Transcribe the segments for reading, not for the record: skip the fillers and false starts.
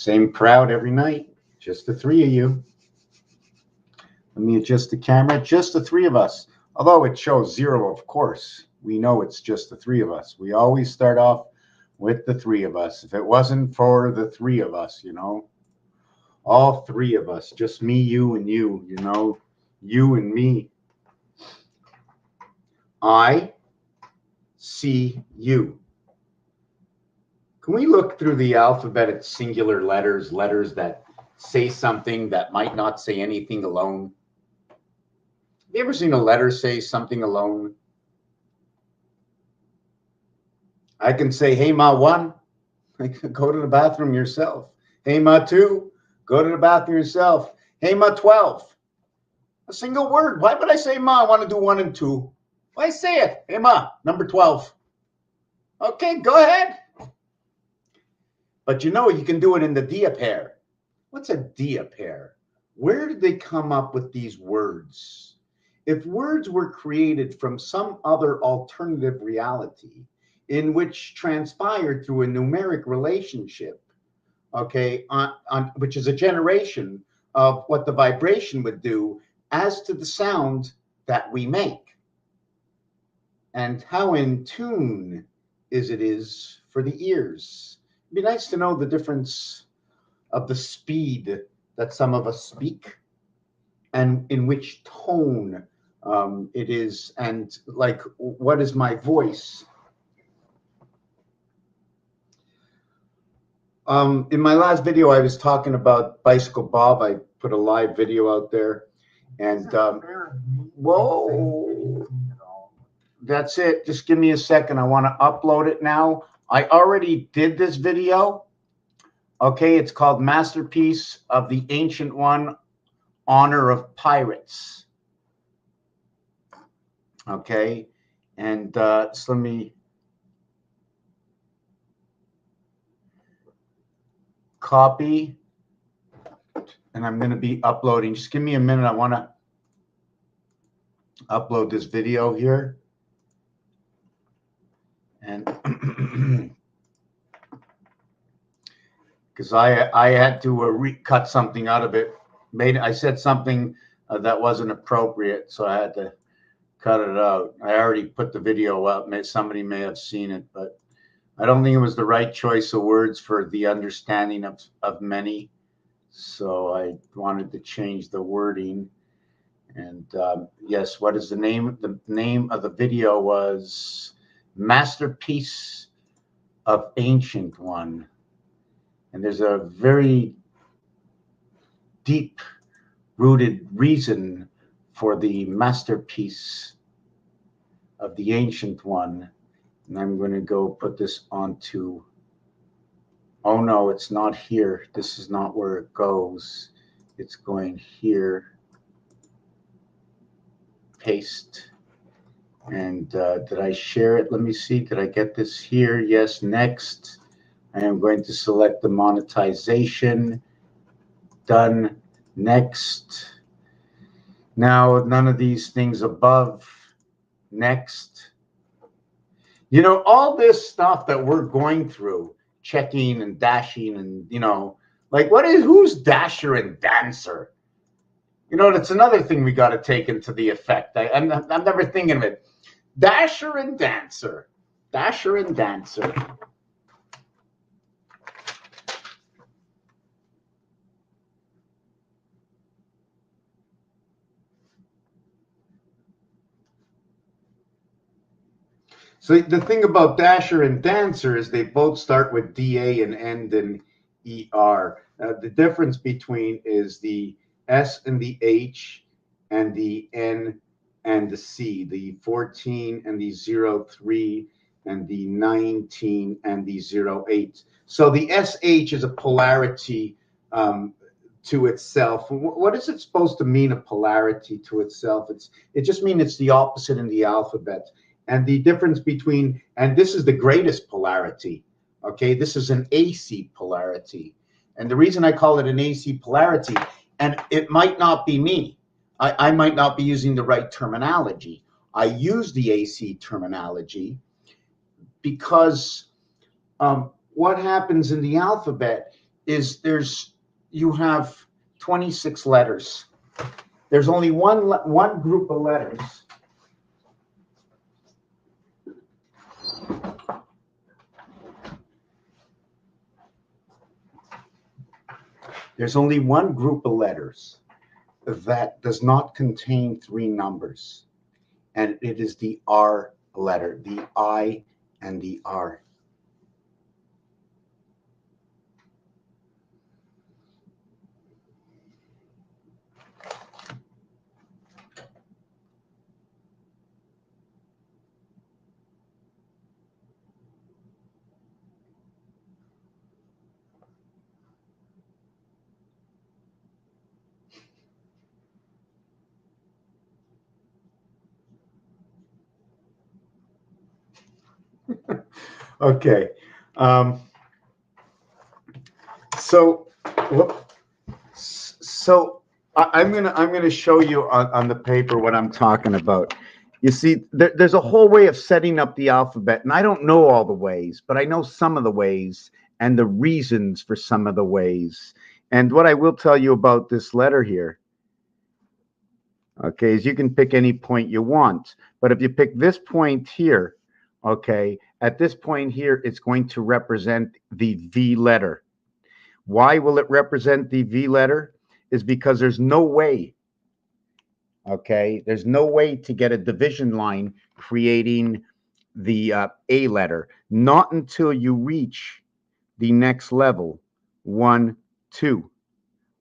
Same crowd every night, just the three of you. Let me adjust the camera, just the three of us. Although it shows 0, of course, we know it's just the three of us. We always start off with the three of us. If it wasn't for the three of us, you know, all three of us, just me, you, and you, you know, you and me. I see you. Can we look through the alphabet at singular letters, letters that say something that might not say anything alone? Have you ever seen a letter say something alone? I can say, hey, Ma 1, go to the bathroom yourself. Hey, Ma 2, go to the bathroom yourself. Hey, Ma 12, a single word. Why would I say, Ma, I want to do 1 and 2? Why say it? Hey, Ma, number 12. Okay, go ahead. But you know, you can do it in the dia pair. What's a dia pair? Where did they come up with these words? If words were created from some other alternative reality in which transpired through a numeric relationship, okay, which is a generation of what the vibration would do as to the sound that we make, and how in tune it is for the ears. It'd be nice to know the difference of the speed that some of us speak and in which tone it is, and like, what is my voice? In my last video, I was talking about Bicycle Bob. I put a live video out there, and whoa, that's it. Just give me a second. I want to upload it now. I already did this video. Okay, it's called Masterpiece of the Ancient One, Honor of Pirates. Okay, and so let me copy, and I'm going to be uploading. Just give me a minute. I want to upload this video here. And because I had to cut something out of it. I said something that wasn't appropriate, so I had to cut it out. I already put the video up. Somebody may have seen it, but I don't think it was the right choice of words for the understanding of many. So I wanted to change the wording. And yes, what is the name? The name of the video was Masterpiece of Ancient One. And there's a very deep-rooted reason for the masterpiece of the Ancient One. And I'm going to go put this onto, oh no, it's not here. This is not where it goes. It's going here. Paste. And did I share it? Let me see. Did I get this here? Yes, next. I am going to select the monetization. Done. Next. Now, none of these things above. Next. You know, all this stuff that we're going through, checking and dashing and, you know, like who's Dasher and Dancer? You know, that's another thing we got to take into the effect. I'm never thinking of it. Dasher and Dancer. Dasher and Dancer. So the thing about Dasher and Dancer is they both start with DA and end in ER. The difference between is the S and the H and the N and the C, the 14 and the 03 and the 19 and the 08. So the SH is a polarity to itself. What is it supposed to mean, a polarity to itself? It just means it's the opposite in the alphabet. And the difference between, and this is the greatest polarity, okay? This is an AC polarity. And the reason I call it an AC polarity, and it might not be me, I might not be using the right terminology. I use the AC terminology because what happens in the alphabet is you have 26 letters. There's only one group of letters. There's only one group of letters that does not contain 3 numbers, and it is the R letter, the I and the R. Okay. So I'm gonna show you on the paper what I'm talking about. You see, there's a whole way of setting up the alphabet, and I don't know all the ways, but I know some of the ways and the reasons for some of the ways. And what I will tell you about this letter here, okay, is you can pick any point you want. But if you pick this point here, okay, at this point here, it's going to represent the V letter. Why will it represent the V letter? Is because there's no way, okay, there's no way to get a division line creating the A letter, not until you reach the next level, 1, 2,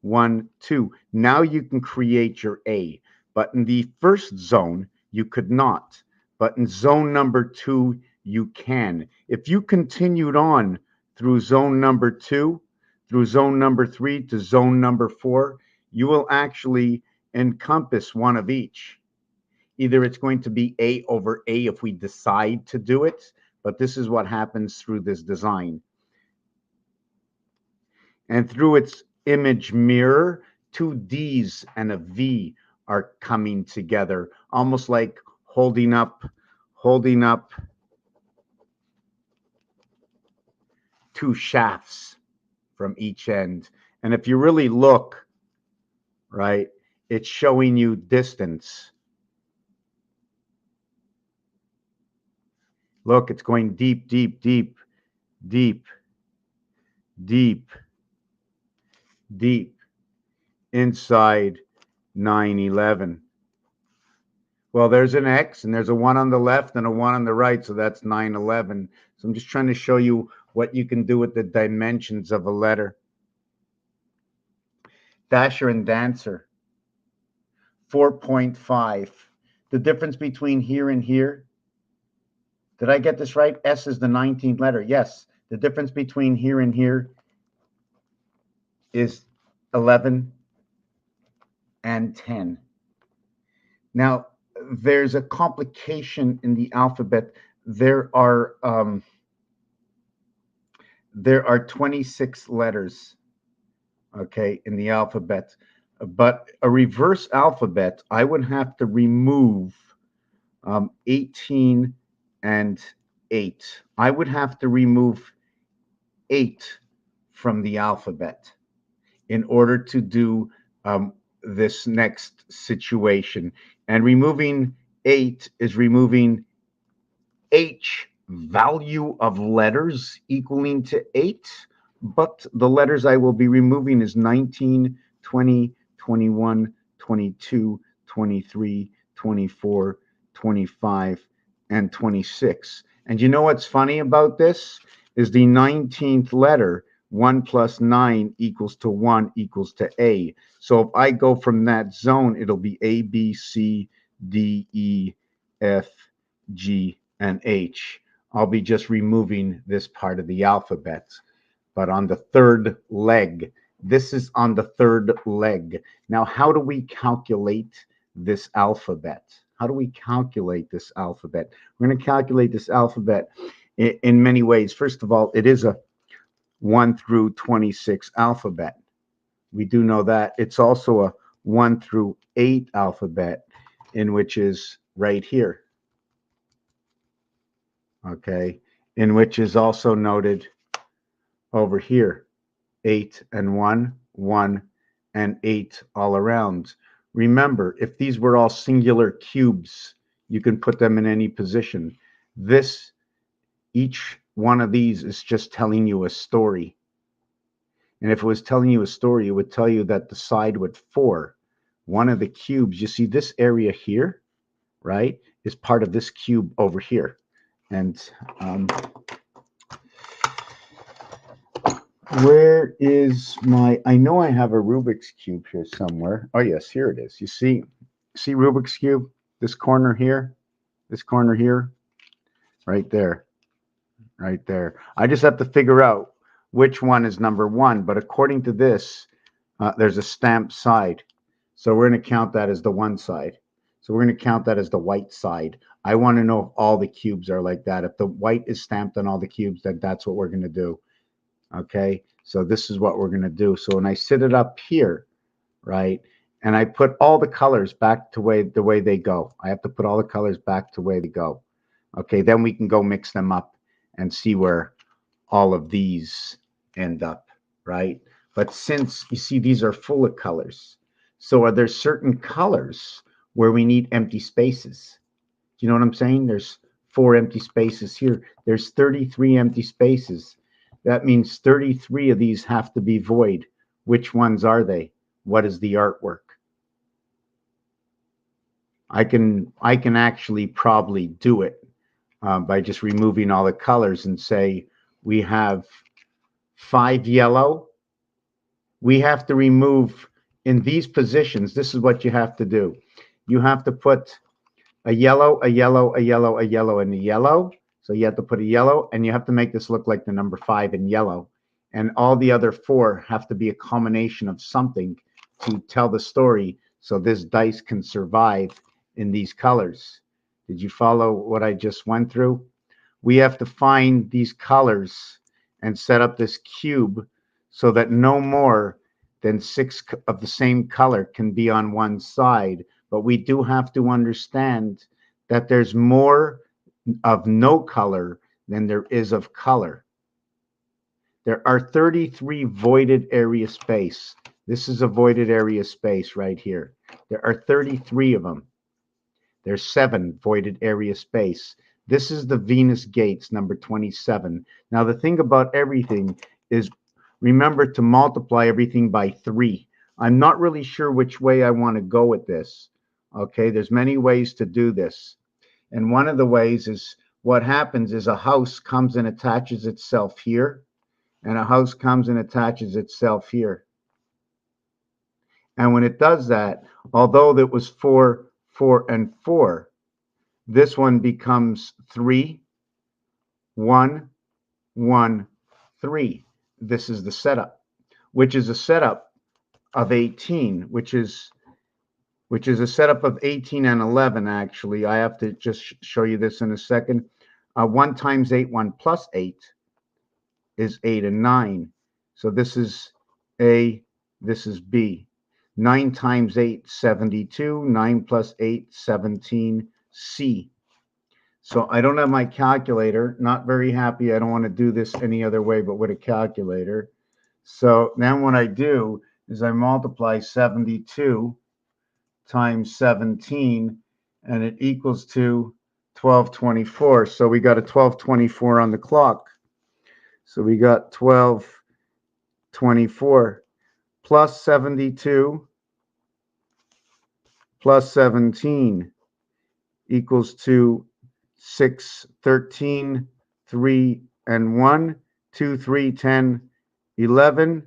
1, 2. Now you can create your A, but in the first zone, you could not. But in zone number 2, you can. If you continued on through zone number 2, through zone number 3 to zone number 4, you will actually encompass one of each. Either it's going to be A over A if we decide to do it, but this is what happens through this design. And through its image mirror, 2 D's and a V are coming together, almost like holding up 2 shafts from each end. And if you really look, right, it's showing you distance. Look, it's going deep, deep, deep, deep, deep, deep inside 911. Well, there's an X and there's a 1 on the left and a 1 on the right, so that's 911. So I'm just trying to show you what you can do with the dimensions of a letter. Dasher and Dancer, 4.5. The difference between here and here, did I get this right? S is the 19th letter. Yes. The difference between here and here is 11 and 10. Now, there's a complication in the alphabet. There are 26 letters, okay, in the alphabet. But a reverse alphabet, I would have to remove 18 and 8. I would have to remove 8 from the alphabet in order to do this next situation. And removing 8 is removing H value of letters equaling to 8. But the letters I will be removing is 19, 20, 21, 22, 23, 24, 25, and 26. And you know what's funny about this? Is the 19th letter, 1 plus 9 equals to 1 equals to A. So if I go from that zone, it'll be A, B, C, D, E, F, G, and H. I'll be just removing this part of the alphabet. But on the third leg, this is on the third leg. Now, how do we calculate this alphabet? How do we calculate this alphabet? We're going to calculate this alphabet in many ways. First of all, it is a 1 through 26 alphabet. We do know that. It's also a 1 through 8 alphabet, in which is right here. Okay, in which is also noted over here 8 and 1, 1 and 8 all around. Remember, if these were all singular cubes, you can put them in any position. Each one of these is just telling you a story. And if it was telling you a story, it would tell you that the side with 4, one of the cubes, you see this area here, right, is part of this cube over here. And where is my, I know I have a Rubik's Cube here somewhere. Oh, yes, here it is. You see Rubik's Cube? This corner here, right there, right there. I just have to figure out which one is number 1. But according to this, there's a stamped side. So we're going to count that as the 1 side. So we're going to count that as the white side. I want to know if all the cubes are like that. If the white is stamped on all the cubes, then that's what we're going to do. Okay, so this is what we're going to do. So when I sit it up here, right, and I put all the colors back to the way they go. I have to put all the colors back to where they go. Okay, then we can go mix them up and see where all of these end up, right? But since you see these are full of colors, so are there certain colors where we need empty spaces? Do you know what I'm saying? There's 4 empty spaces here. There's 33 empty spaces. That means 33 of these have to be void. Which ones are they? What is the artwork? I can actually probably do it by just removing all the colors and say we have 5 yellow. We have to remove in these positions. This is what you have to do. You have to put a yellow, a yellow, a yellow, a yellow, and a yellow. So you have to put a yellow, and you have to make this look like the number 5 in yellow. And all the other 4 have to be a combination of something to tell the story so this dice can survive in these colors. Did you follow what I just went through? We have to find these colors and set up this cube so that no more than 6 of the same color can be on one side. But we do have to understand that there's more of no color than there is of color. There are 33 voided area space. This is a voided area space right here. There are 33 of them. There's 7 voided area space. This is the Venus Gates, number 27. Now, the thing about everything is remember to multiply everything by 3. I'm not really sure which way I want to go with this. Okay, there's many ways to do this. And one of the ways is what happens is a house comes and attaches itself here, and a house comes and attaches itself here. And when it does that, although it was 4, 4, and 4, this one becomes 3, 1, 1, 3. This is the setup, which is a setup of 18, which is a setup of 18 and 11, actually. I have to just show you this in a second. 1 times 8, 1 plus 8 is 8 and 9. So this is A, this is B. 9 times 8, 72. 9 plus 8, 17, C. So I don't have my calculator. Not very happy. I don't want to do this any other way but with a calculator. So then what I do is I multiply 72 times 17, and it equals to 1224. So we got a 1224 on the clock. So we got 1224 plus 72 plus 17 equals to 6, 13, 3, and 1, 2, 3, 10, 11,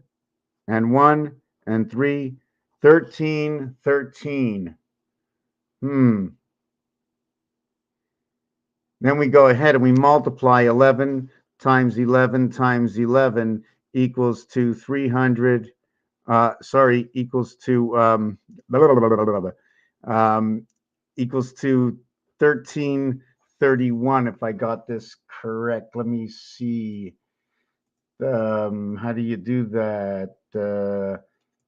and 1, and 3, 13, 13. Then we go ahead and we multiply 11 times 11 times 11 equals to 300. Equals to equals to 1331. If I got this correct, let me see. How do you do that?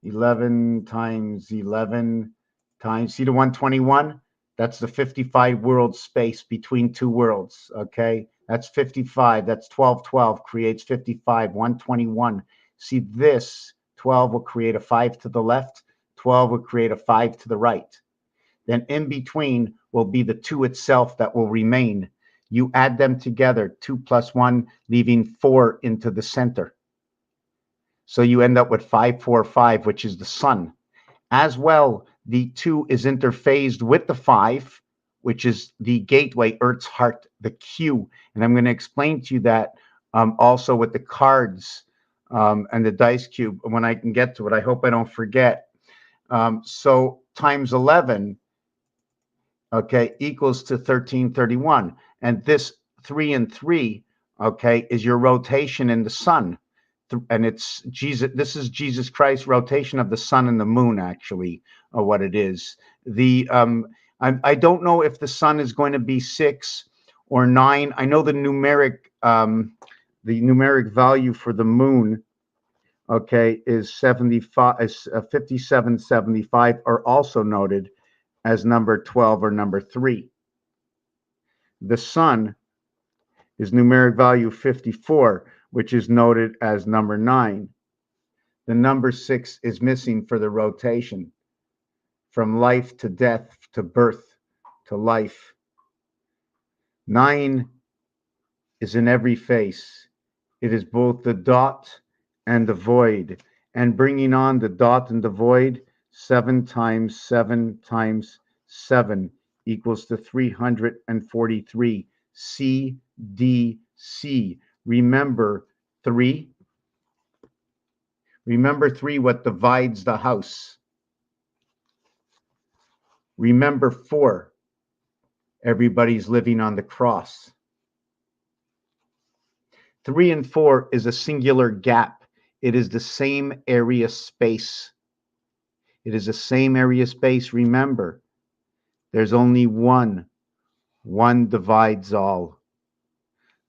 11 times 11 times, see the 121? That's the 55 world space between 2 worlds, okay? That's 55. That's 1212 creates 55. 121 See, this 12 will create a 5 to the left, 12 will create a 5 to the right. Then in between will be the 2 itself that will remain. You add them together, 2 plus 1, leaving 4 into the center. So you end up with 5, 4, 5, which is the sun. As well, the 2 is interphased with the 5, which is the gateway, Earth's heart, the Q. And I'm going to explain to you that also with the cards and the dice cube when I can get to it. I hope I don't forget. So times 11, okay, equals to 1331. And this 3 and 3, okay, is your rotation in the sun. And it's Jesus. This is Jesus Christ's rotation of the sun and the moon, actually, or what it is. I don't know if the sun is going to be 6 or 9. I know the numeric value for the moon, okay, is 5775, are also noted as number 12 or number 3. The sun is numeric value 54, which is noted as number 9. The number 6 is missing for the rotation from life to death to birth to life. 9 is in every face. It is both the dot and the void. And bringing on the dot and the void, 7 times 7 times 7 equals to 343. C, D, C. Remember 3. Remember 3, what divides the house. Remember 4, everybody's living on the cross. 3 and 4 is a singular gap. It is the same area space. It is the same area space. Remember, there's only one. One divides all.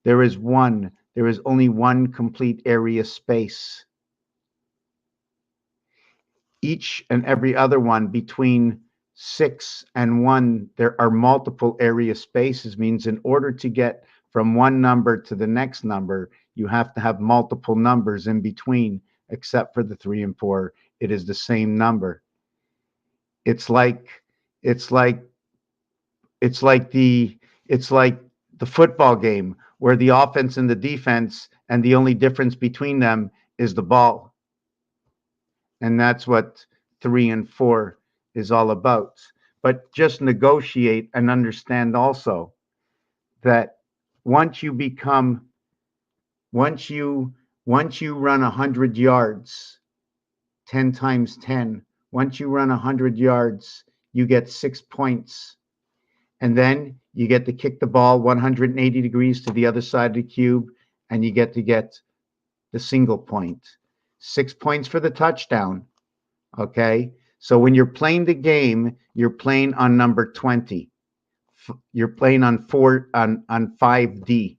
There is one. There is only one complete area space. Each and every other one between 6 and 1, there are multiple area spaces. Means in order to get from one number to the next number, you have to have multiple numbers in between, except for the 3 and 4. It is the same number. It's like the football game where the offense and the defense, and the only difference between them is the ball. And that's what 3 and 4 is all about. But just negotiate and understand also that once you run 100 yards, 10 times 10, once you run 100 yards, you get 6 points. And then you get to kick the ball 180 degrees to the other side of the cube, and you get to get the single point. 6 points for the touchdown. Okay? So when you're playing the game, you're playing on number 20. You're playing on 5D.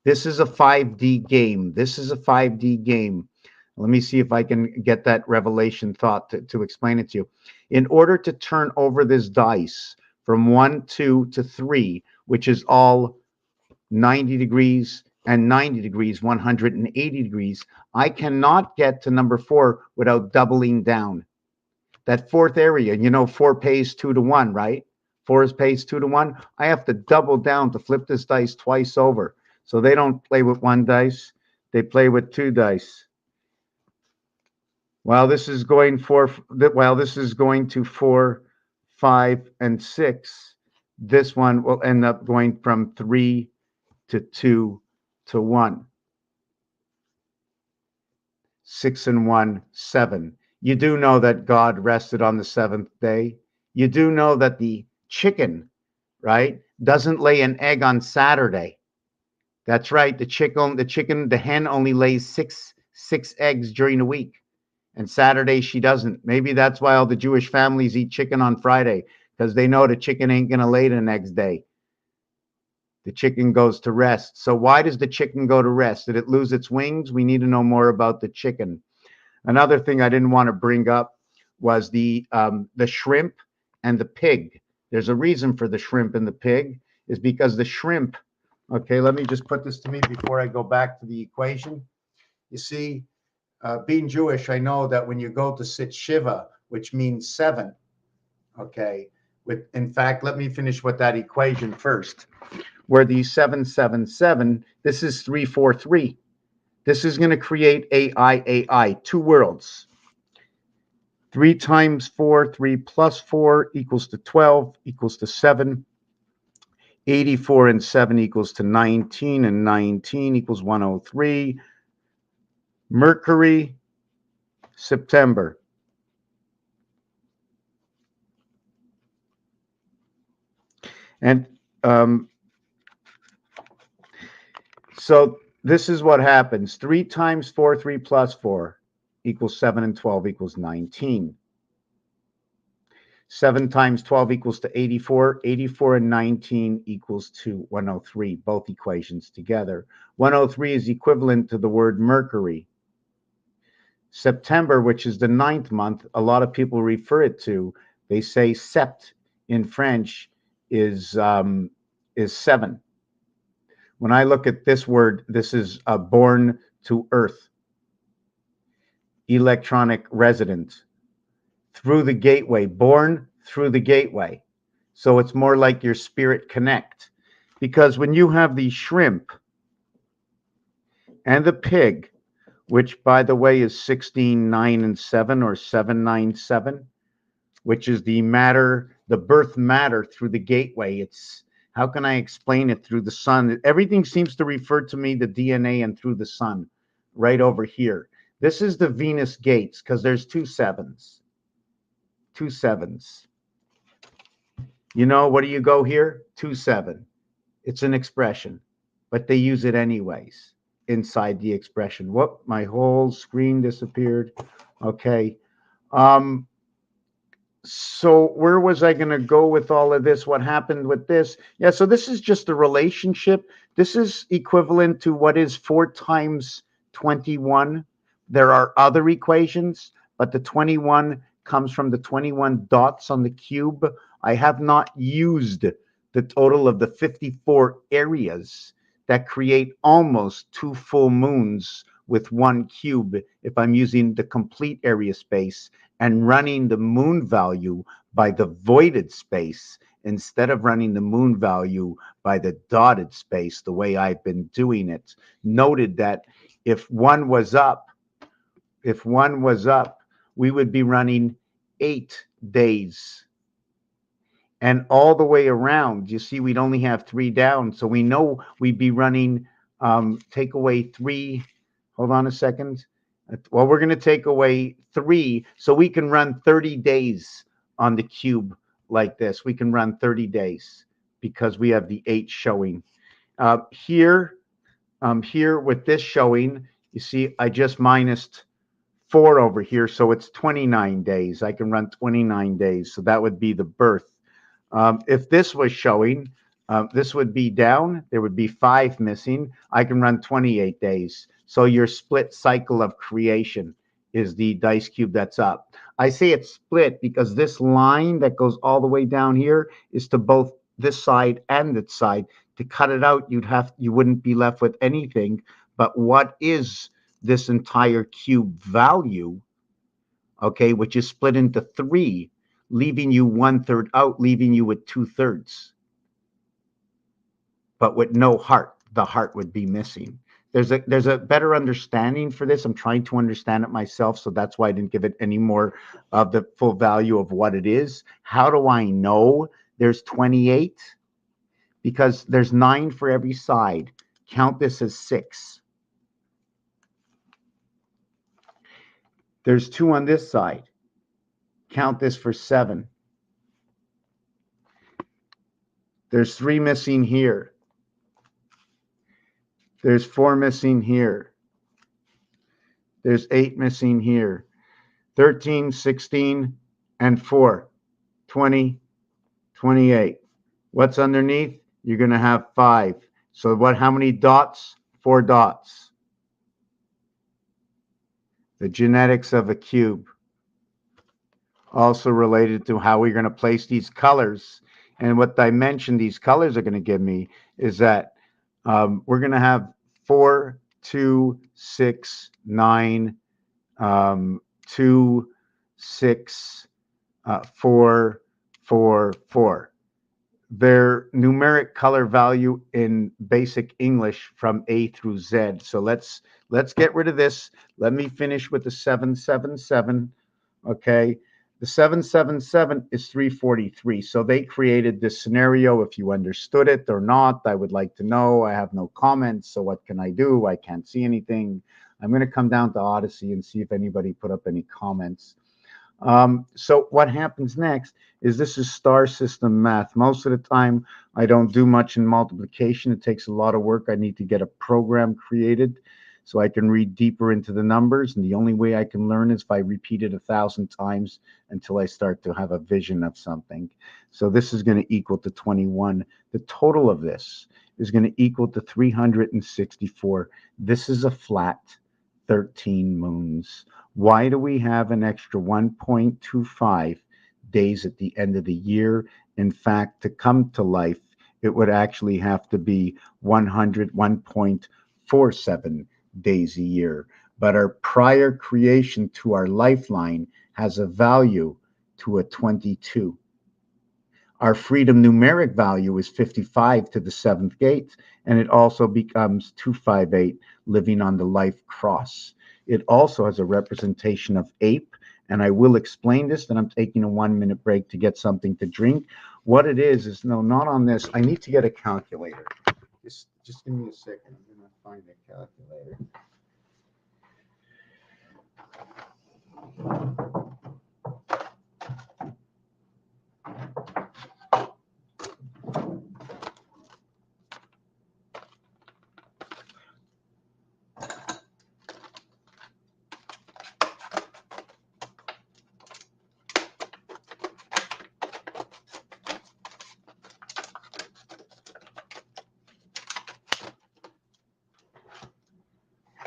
This is a 5D game. This is a 5D game. Let me see if I can get that revelation thought to explain it to you. In order to turn over this dice from 1, 2 to 3, which is all 90 degrees and 90 degrees, 180 degrees, I cannot get to number 4 without doubling down. That fourth area, 4 pays 2 to 1, right? 4 pays 2 to 1. I have to double down to flip this dice twice over. So they don't play with 1 dice. They play with 2 dice. While this is going to 4, 5, and 6, this one will end up going from 3 to 2 to 1. 6 and 1, 7. You do know that God rested on the 7th day. You do know that the chicken, right, doesn't lay an egg on Saturday. That's right. The hen only lays six eggs during the week. And Saturday she doesn't. Maybe that's why all the Jewish families eat chicken on Friday, because they know the chicken ain't going to lay the next day. The chicken goes to rest. So why does the chicken go to rest? Did it lose its wings? We need to know more about the chicken. Another thing I didn't want to bring up was the shrimp and the pig. There's a reason for the shrimp and the pig, is because the shrimp, okay, let me just put this to me before I go back to the equation. You see, Being Jewish, I know that when you go to sit Shiva, which means 7, okay, in fact, let me finish with that equation first. Where the 777, this is 343. This is going to create AI, 2 worlds. 3 times 4, 3 plus 4 equals to 12, equals to 7. 84 and 7 equals to 19, and 19 equals 103. Mercury, September. And so this is what happens. 3 times 4, 3 plus 4 equals 7, and 12 equals 19. 7 times 12 equals to 84. 84 and 19 equals to 103, both equations together. 103 is equivalent to the word Mercury. September, which is the 9th month, a lot of people refer it to, they say sept in French is 7. When I look at this word, this is born to earth, electronic resident, through the gateway, born through the gateway. So it's more like your spirit connect. Because when you have the shrimp and the pig, which by the way is 16, 9, and 7, or 797, which is the matter, the birth matter through the gateway. It's, how can I explain it, through the sun? Everything seems to refer to me, the DNA, and through the sun, right over here. This is the Venus gates, because there's 2 7s. 2 7s. You know, what do you go here? 2 7. It's an expression, but they use it anyways inside the expression. Whoop, my whole screen disappeared. Okay. So where was I going to go with all of this? What happened with this? Yeah, so this is just a relationship. This is equivalent to what is 4 times 21. There are other equations, but the 21 comes from the 21 dots on the cube. I have not used the total of the 54 areas that create almost 2 full moons with 1 cube if I'm using the complete area space and running the moon value by the voided space instead of running the moon value by the dotted space the way I've been doing it. Noted that if one was up, we would be running 8 days. And all the way around, you see, we'd only have 3 down. So we know we'd be running, take away 3. Hold on a second. Well, we're going to take away 3. So we can run 30 days on the cube like this. We can run 30 days because we have the 8 showing. Here with this showing, you see, I just minused 4 over here. So it's 29 days. I can run 29 days. So that would be the birth. If this was showing, this would be down. There would be 5 missing. I can run 28 days. So your split cycle of creation is the dice cube that's up. I say it's split because this line that goes all the way down here is to both this side and that side. To cut it out, you wouldn't be left with anything. But what is this entire cube value? Okay, which is split into 3. Leaving you 1/3 out, leaving you with 2/3. But with no heart, the heart would be missing. There's a better understanding for this. I'm trying to understand it myself, so that's why I didn't give it any more of the full value of what it is. How do I know there's 28? Because there's 9 for every side. Count this as 6. There's 2 on this side. Count this for 7. There's 3 missing here. There's 4 missing here. There's 8 missing here. 13, 16, and 4. 20, 28. What's underneath? You're going to have 5. So how many dots? 4 dots. The genetics of a cube. Also related to how we're going to place these colors. And what dimension these colors are going to give me is that we're going to have 4, 2, 6, 9, 2, 6, 4, 4, 4. Their numeric color value in basic English from A through Z. So let's get rid of this. Let me finish with the 777. Okay. The 777 is 343. So they created this scenario. If you understood it or not, I would like to know. I have no comments. So what can I do? I can't see anything. I'm going to come down to Odyssey and see if anybody put up any comments. So what happens next is this is star system math. Most of the time, I don't do much in multiplication. It takes a lot of work. I need to get a program created so I can read deeper into the numbers. And the only way I can learn is if I repeat it 1,000 times until I start to have a vision of something. So this is going to equal to 21. The total of this is going to equal to 364. This is a flat 13 moons. Why do we have an extra 1.25 days at the end of the year? In fact, to come to life, it would actually have to be 101.47 days a year. But our prior creation to our lifeline has a value to a 22. Our freedom numeric value is 55 to the 7th gate, and it also becomes 258, living on the life cross. It also has a representation of ape, and I will explain this. Then I'm taking a 1-minute break to get something to drink. What it is no, not on this. I need to get a calculator. Just give me a second. I'm going to find a calculator.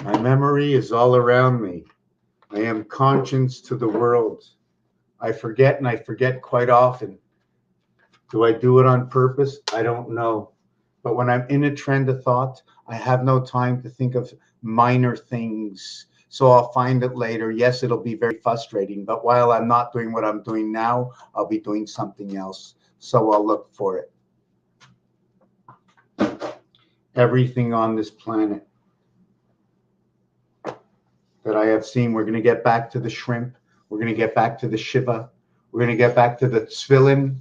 My memory is all around me. I am conscience to the world. I forget, and I forget quite often. Do I do it on purpose? I don't know. But when I'm in a trend of thought, I have no time to think of minor things. So I'll find it later. Yes, it'll be very frustrating. But while I'm not doing what I'm doing now, I'll be doing something else. So I'll look for it. Everything on this planet that I have seen, we're going to get back to the shrimp. We're going to get back to the Shiva. We're going to get back to the tefillin.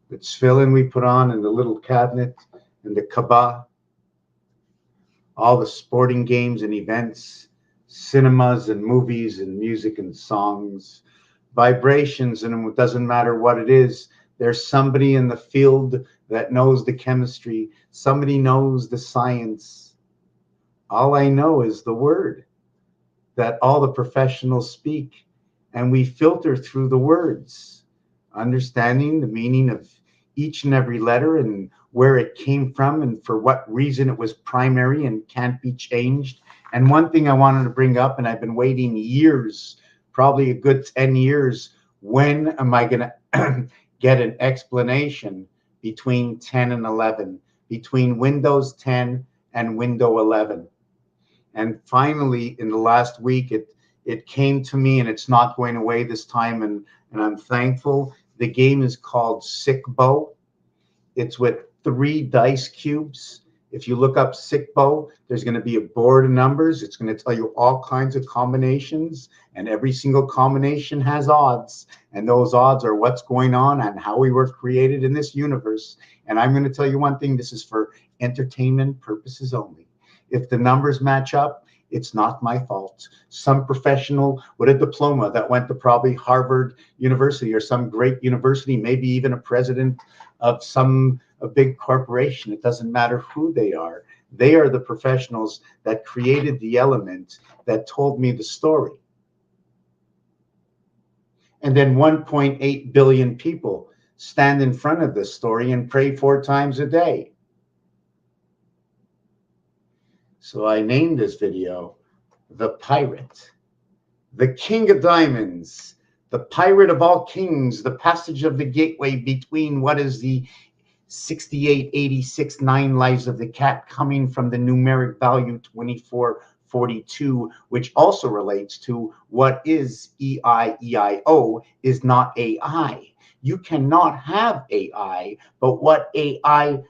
The tefillin we put on in the little cabinet, and the Kaaba. All the sporting games and events, cinemas and movies and music and songs, vibrations, and it doesn't matter what it is. There's somebody in the field that knows the chemistry. Somebody knows the science. All I know is the word that all the professionals speak, and we filter through the words, understanding the meaning of each and every letter and where it came from and for what reason it was primary and can't be changed. And one thing I wanted to bring up, and I've been waiting years, probably a good 10 years, when am I going to get an explanation between 10 and 11, between Windows 10 and Windows 11? And finally, in the last week, it came to me, and it's not going away this time, and I'm thankful. The game is called Sick Bow. It's with 3 dice cubes. If you look up Sick Bow, there's going to be a board of numbers. It's going to tell you all kinds of combinations, and every single combination has odds. And those odds are what's going on and how we were created in this universe. And I'm going to tell you one thing. This is for entertainment purposes only. If the numbers match up, it's not my fault. Some professional with a diploma that went to probably Harvard University or some great university, maybe even a president of a big corporation. It doesn't matter who they are. They are the professionals that created the element that told me the story. And then 1.8 billion people stand in front of this story and pray 4 times a day. So I named this video The Pirate, the King of Diamonds, the Pirate of all kings, the passage of the gateway between what is the 68, 86, 9 lives of the cat coming from the numeric value 24, 42, which also relates to what is EIEIO is not AI. You cannot have AI, but what AI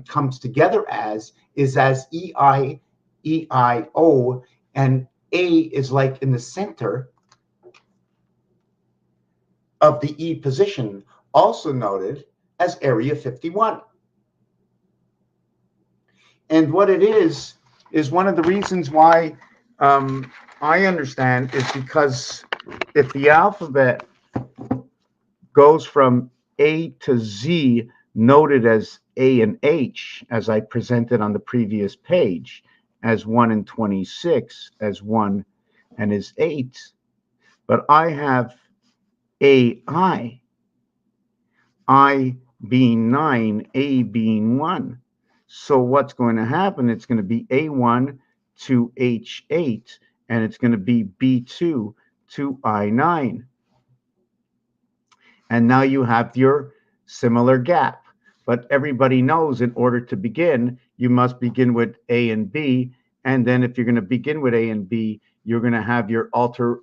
comes together as is as EIEIO, and A is like in the center of the E position, also noted as Area 51. And what it is one of the reasons why I understand is because if the alphabet goes from A to Z, noted as A and H, as I presented on the previous page, as 1 and 26, as 1 and as 8, but I have AI, I being 9, A being 1. So what's going to happen? It's going to be A1 to H8, and it's going to be B2 to I9. And now you have your similar gap. But everybody knows in order to begin, you must begin with A and B. And then if you're going to begin with A and B, you're going to have your alter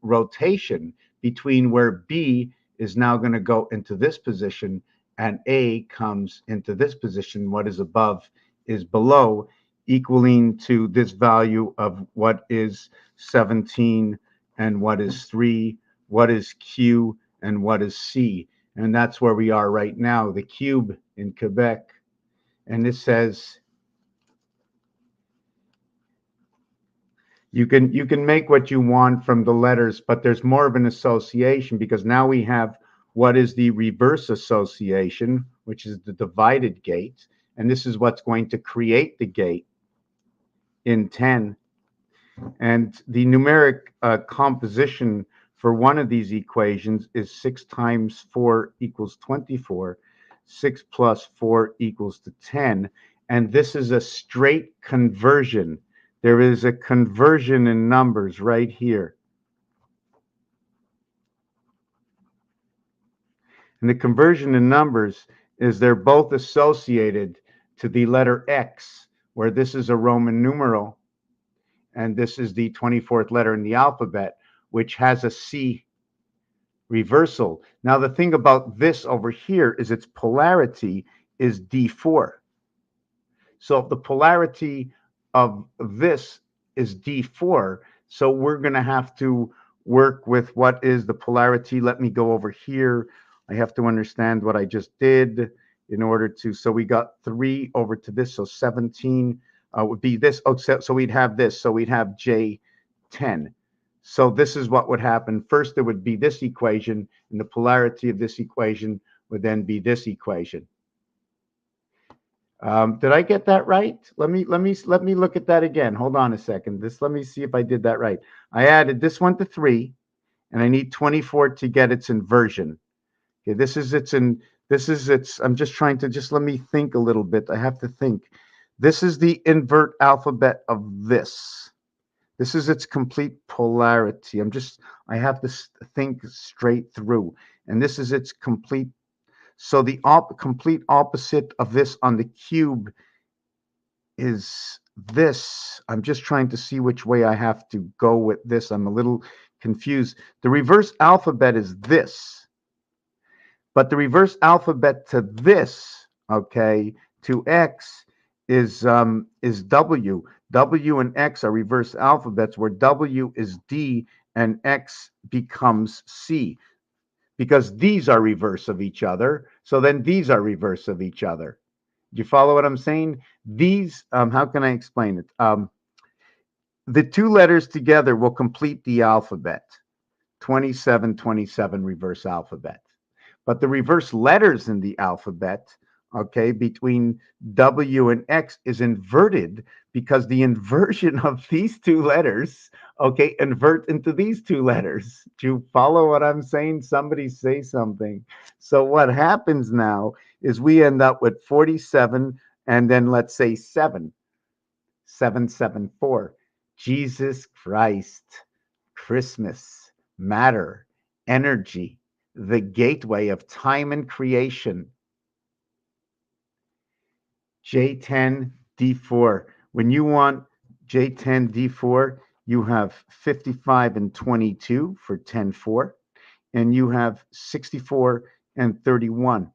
rotation between where B is now going to go into this position and A comes into this position. What is above is below, equaling to this value of what is 17 and what is 3, what is Q, and what is C. And that's where we are right now, the cube in Quebec. And this says you can make what you want from the letters, but there's more of an association because now we have what is the reverse association, which is the divided gate. And this is what's going to create the gate in 10. And the numeric composition for one of these equations is 6 times 4 equals 24. 6 plus 4 equals to 10. And this is a straight conversion. There is a conversion in numbers right here. And the conversion in numbers is they're both associated to the letter X, where this is a Roman numeral, and this is the 24th letter in the alphabet, which has a C reversal. Now, the thing about this over here is its polarity is D4. So if the polarity of this is D4, so we're going to have to work with what is the polarity. Let me go over here. I have to understand what I just did in order to, so we got 3 over to this, so 17 would be this. Oh, so we'd have this, so we'd have J10. So this is what would happen. First, there would be this equation, and the polarity of this equation would then be this equation. Did I get that right? Let me look at that again. Hold on a second. Let me see if I did that right. I added this one to 3, and I need 24 to get its inversion. Okay, this is its. I'm just trying to let me think a little bit. I have to think. This is the invert alphabet of this. This is its complete polarity. I have to think straight through. And this is its complete. So the complete opposite of this on the cube is this. I'm just trying to see which way I have to go with this. I'm a little confused. The reverse alphabet is this. But the reverse alphabet to this, okay, to X is W. W and X are reverse alphabets where W is D and X becomes C. Because these are reverse of each other, so then these are reverse of each other. Do you follow what I'm saying? These, how can I explain it? The two letters together will complete the alphabet. 27 reverse alphabet. But the reverse letters in the alphabet, okay, between W and X is inverted because the inversion of these two letters, okay, invert into these two letters. Do you follow what I'm saying? Somebody say something. So what happens now is we end up with 47 and then let's say 774. Jesus Christ, Christmas, matter, energy, the gateway of time and creation. J10, D4. When you want J10, D4, you have 55 and 22 for 10-4, and you have 64 and 31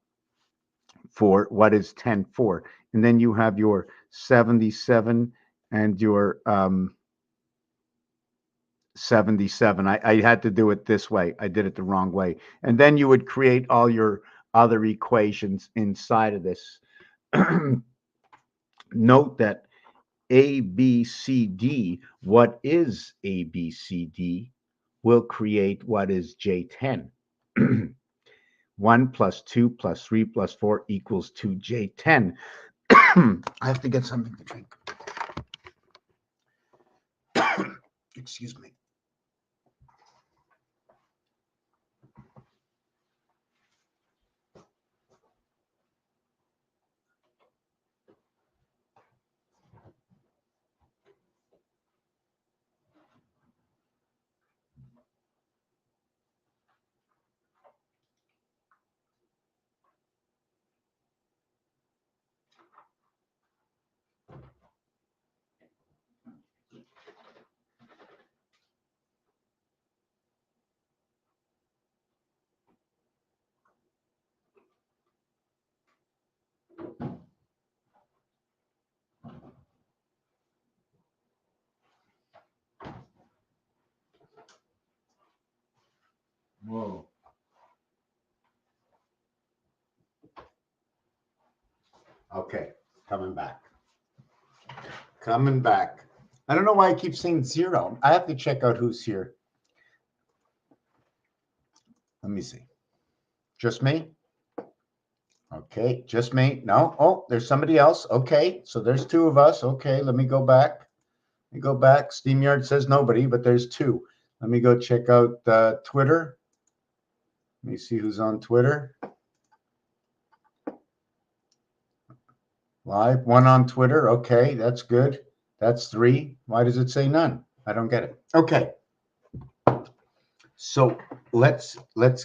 for what is 10-4. And then you have your 77 and your 77. I had to do it this way. I did it the wrong way. And then you would create all your other equations inside of this. Note that A, B, C, D, what is A, B, C, D, will create what is J10. 1 plus 2 plus 3 plus 4 equals 2J10. I have to get something to drink. Excuse me. Whoa. Okay, coming back. Coming back. I don't know why I keep saying 0. I have to check out who's here. Let me see. Just me? Okay, just me. No. Oh, there's somebody else. Okay, so there's 2 of us. Okay, let me go back. Let me go back. SteamYard says nobody, but there's 2. Let me go check out Twitter. Let me see who's on Twitter. Live, 1 on Twitter. Okay, that's good. That's 3. Why does it say none? I don't get it. Okay. So let's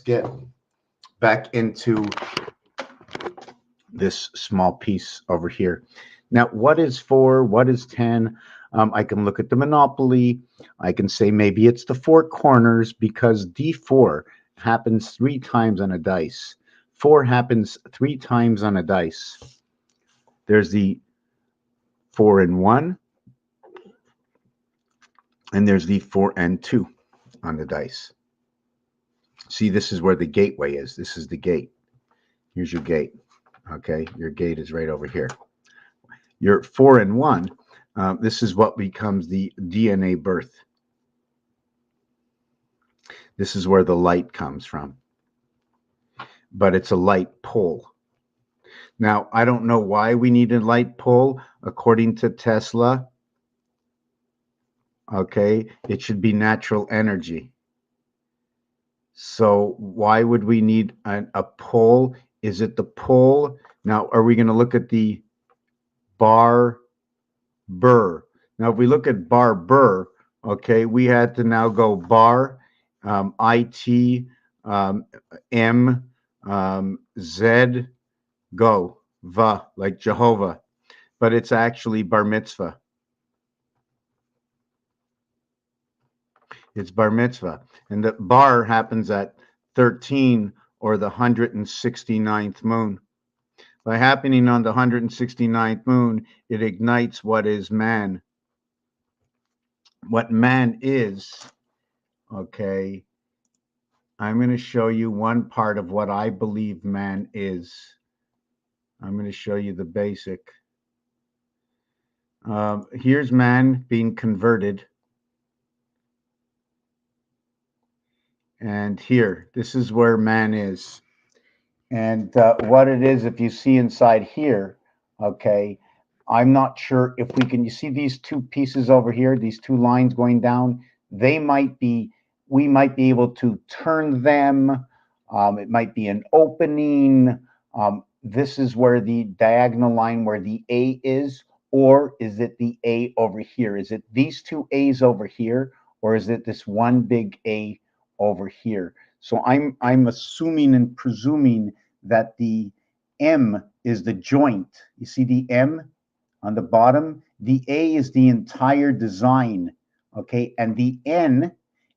get back into this small piece over here. Now, what is 4? What is 10? I can look at the Monopoly. I can say maybe it's the 4 corners because D4 happens 3 times on a dice. 4 happens 3 times on a dice. There's the 4 and 1, and there's the 4 and 2 on the dice. See, this is where the gateway is. This is the gate. Here's your gate. Okay, your gate is right over here. Your 4 and 1, this is what becomes the DNA birth. This is where the light comes from. But it's a light pole. Now, I don't know why we need a light pole. According to Tesla, okay, it should be natural energy. So why would we need a pole? Is it the pole? Now, are we going to look at the bar burr? Now, if we look at bar burr, okay, we had to now go bar, IT, M, Z, go, va, like Jehovah. But it's actually bar mitzvah. It's bar mitzvah. And the bar happens at 13 or the 169th moon. By happening on the 169th moon, it ignites what is man. What man is, okay, I'm going to show you one part of what I believe man is. I'm going to show you the basic. Here's man being converted. And here, this is where man is. And what it is, if you see inside here, okay, I'm not sure if we can, you see these 2 pieces over here, these 2 lines going down, we might be able to turn them. It might be an opening. This is where the diagonal line where the A is, or is it the A over here? Is it these 2 A's over here, or is it this one big A over here? So I'm assuming and presuming that the M is the joint. You see the M on the bottom The A is the entire design, okay? And the N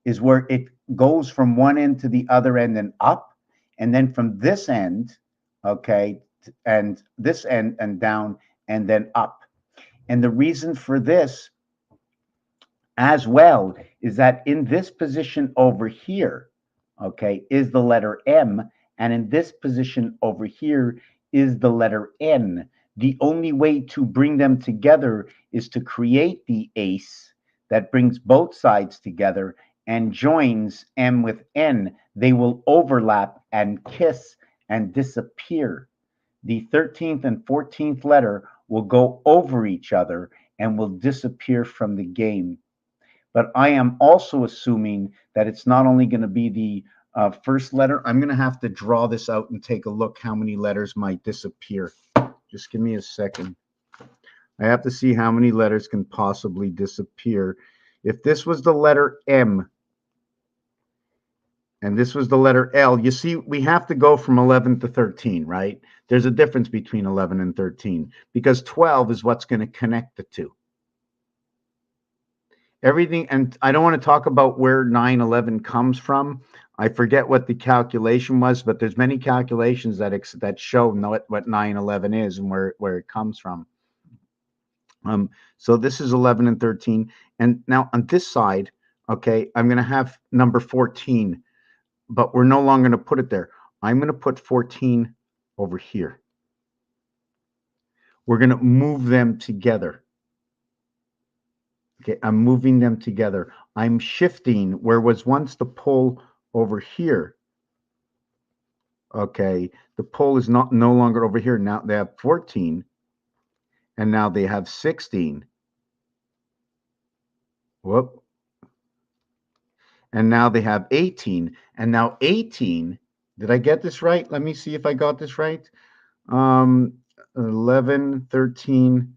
is where it goes from one end to the other end and up, and then from this end, okay, and this end and down, and then up. And the reason for this as well is that in this position over here, okay, is the letter M, and in this position over here is the letter N. The only way to bring them together is to create the ace that brings both sides together and joins M with N. They will overlap and kiss and disappear. The 13th and 14th letter will go over each other and will disappear from the game. But I am also assuming that it's not only going to be the first letter. I'm going to have to draw this out and take a look how many letters might disappear. Just give me a second. I have to see how many letters can possibly disappear. If this was the letter M and this was the letter L, you see, we have to go from 11 to 13, right? There's a difference between 11 and 13 because 12 is what's going to connect the two. Everything, and I don't want to talk about where 9/11 comes from. I forget what the calculation was, but there's many calculations that show what 9/11 is and where it comes from. So this is 11 and 13, and now on this side, okay, I'm going to have number 14, but we're no longer going to put it there. I'm going to put 14 over here. We're going to move them together. Okay, I'm moving them together. I'm shifting where was once the pole over here. Okay, the pole is no longer over here. Now they have 14, and now they have 16. Whoop. And now they have 18, and now 18. Did I get this right? Let me see if I got this right. 11, 13.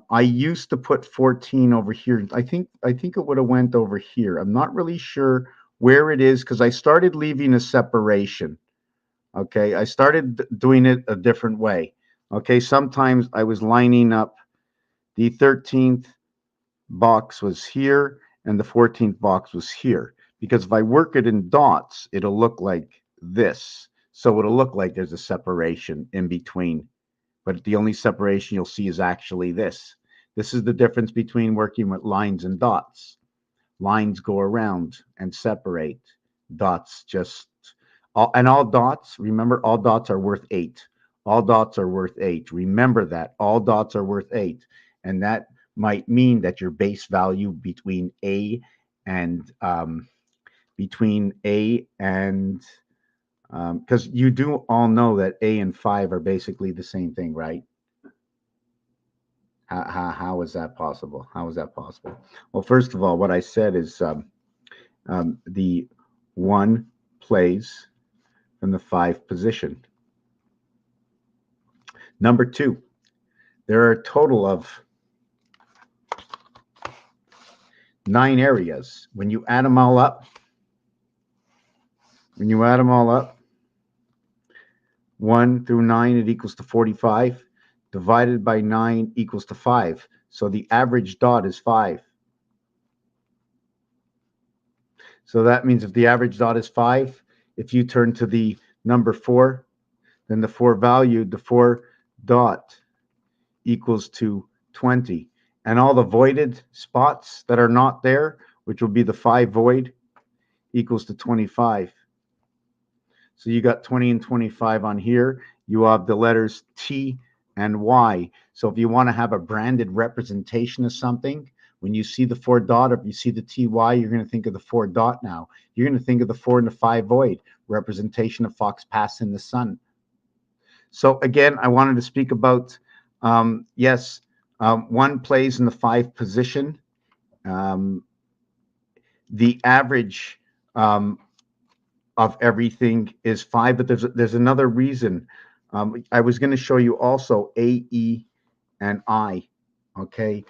I used to put 14 over here. I think it would have went over here. I'm not really sure where it is because I started leaving a separation. Okay, I started doing it a different way. Okay, sometimes I was lining up the 13th box was here and the 14th box was here. Because if I work it in dots, it'll look like this. So it'll look like there's a separation in between. But the only separation you'll see is actually this. This is the difference between working with lines and dots. Lines go around and separate. Dots just, all dots, remember, all dots are worth 8. All dots are worth 8. Remember that. All dots are worth 8. And that might mean that your base value between A and, because you do all know that A and 5 are basically the same thing, right? How is that possible? How is that possible? Well, first of all, what I said is the 1 plays from the 5 position. Number 2, there are a total of 9 areas. When you add them all up, 1 through 9, it equals to 45. Divided by 9 equals to 5. So the average dot is 5. So that means if the average dot is 5, if you turn to the number 4, then the 4 dot equals to 20. And all the voided spots that are not there, which will be the 5 void, equals to 25. So you got 20 and 25 on here. You have the letters T and Y. So if you want to have a branded representation of something, when you see the 4 dot, or if you see the TY, you're going to think of the 4 dot now. You're going to think of the 4 and the 5 void, representation of fox passing the sun. So again, I wanted to speak about, yes, 1 plays in the 5 position. The average of everything is 5, but there's another reason. I was going to show you also A, E, and I. Okay,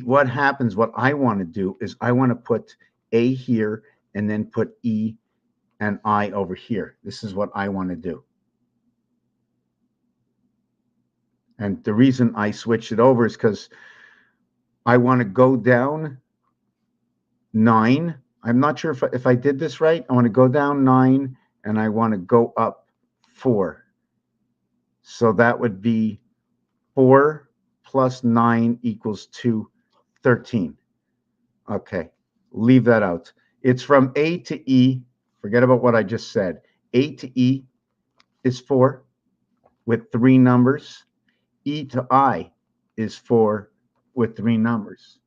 what happens? What I want to do is I want to put A here and then put E and I over here. This is what I want to do. And the reason I switched it over is because I want to go down 9. I'm not sure if I did this right. I want to go down 9 and I want to go up 4. So that would be 4 plus 9 equals 13. Okay, leave that out. It's from A to E. Forget about what I just said. A to E is 4 with 3 numbers. E to I is 4 with 3 numbers.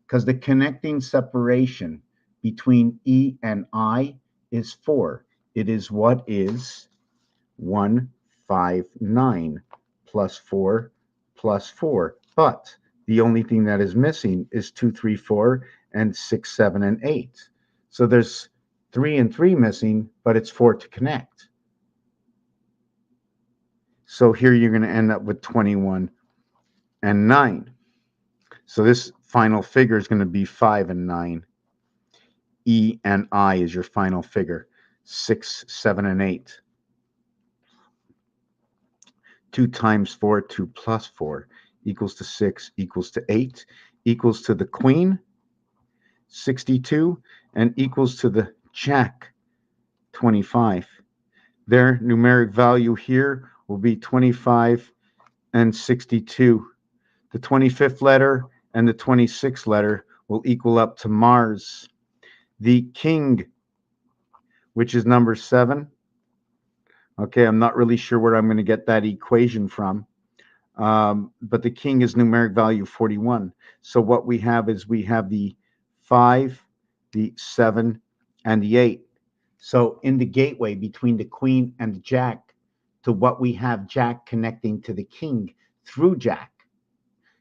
Because the connecting separation between E and I is 4. It is what is 159 plus 4 plus 4. But the only thing that is missing is 2, 3, 4, and 6, 7, and 8. So there's 3 and 3 missing, but it's 4 to connect. So here you're going to end up with 21 and 9. So this final figure is going to be 5 and 9. E and I is your final figure. 6, 7, and 8. 2 times 4, 2 plus 4 equals to 6, equals to 8, equals to the queen, 62, and equals to the jack, 25. Their numeric value here will be 25 and 62. The 25th letter and the 26th letter will equal up to Mars. The king, which is number 7. Okay, I'm not really sure where I'm going to get that equation from. But the king is numeric value 41. So what we have is we have the 5, the 7, and the 8. So in the gateway between the queen and the jack to what we have jack connecting to the king through jack.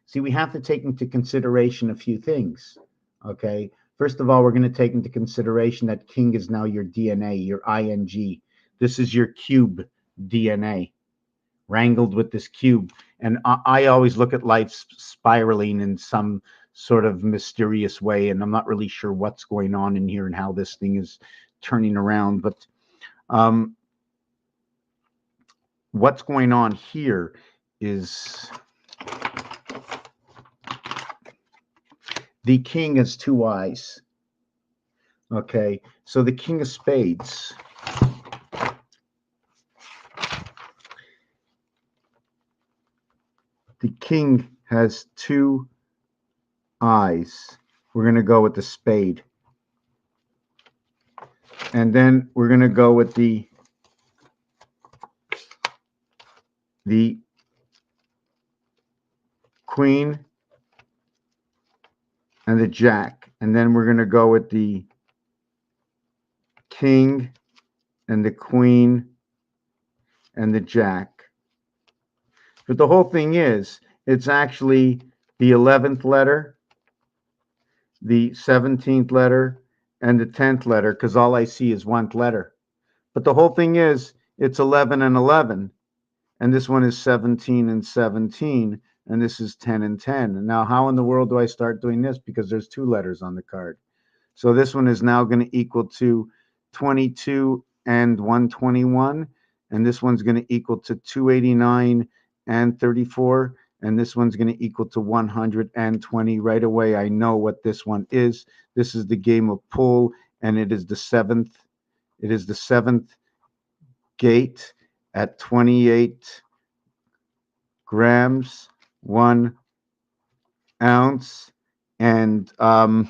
See, we have to take into consideration a few things. Okay, first of all, we're going to take into consideration that king is now your DNA, your ing. This is your cube DNA, wrangled with this cube. And I always look at life spiraling in some sort of mysterious way, and I'm not really sure what's going on in here and how this thing is turning around. But what's going on here is the king has 2 eyes. Okay, so the king of spades. The king has 2 eyes. We're going to go with the spade. And then we're going to go with the queen and the jack. And then we're going to go with the king and the queen and the jack. But the whole thing is, it's actually the 11th letter, the 17th letter, and the 10th letter, because all I see is 1th letter. But the whole thing is, it's 11 and 11, and this one is 17 and 17, and this is 10 and 10. And now how in the world do I start doing this? Because there's 2 letters on the card. So this one is now going to equal to 22 and 121, and this one's going to equal to 289 and 34, and this one's going to equal to 120. Right away, I know what this one is. This is the game of pool, and it is the 7th. It is the 7th gate at 28 grams, 1 ounce, and I'm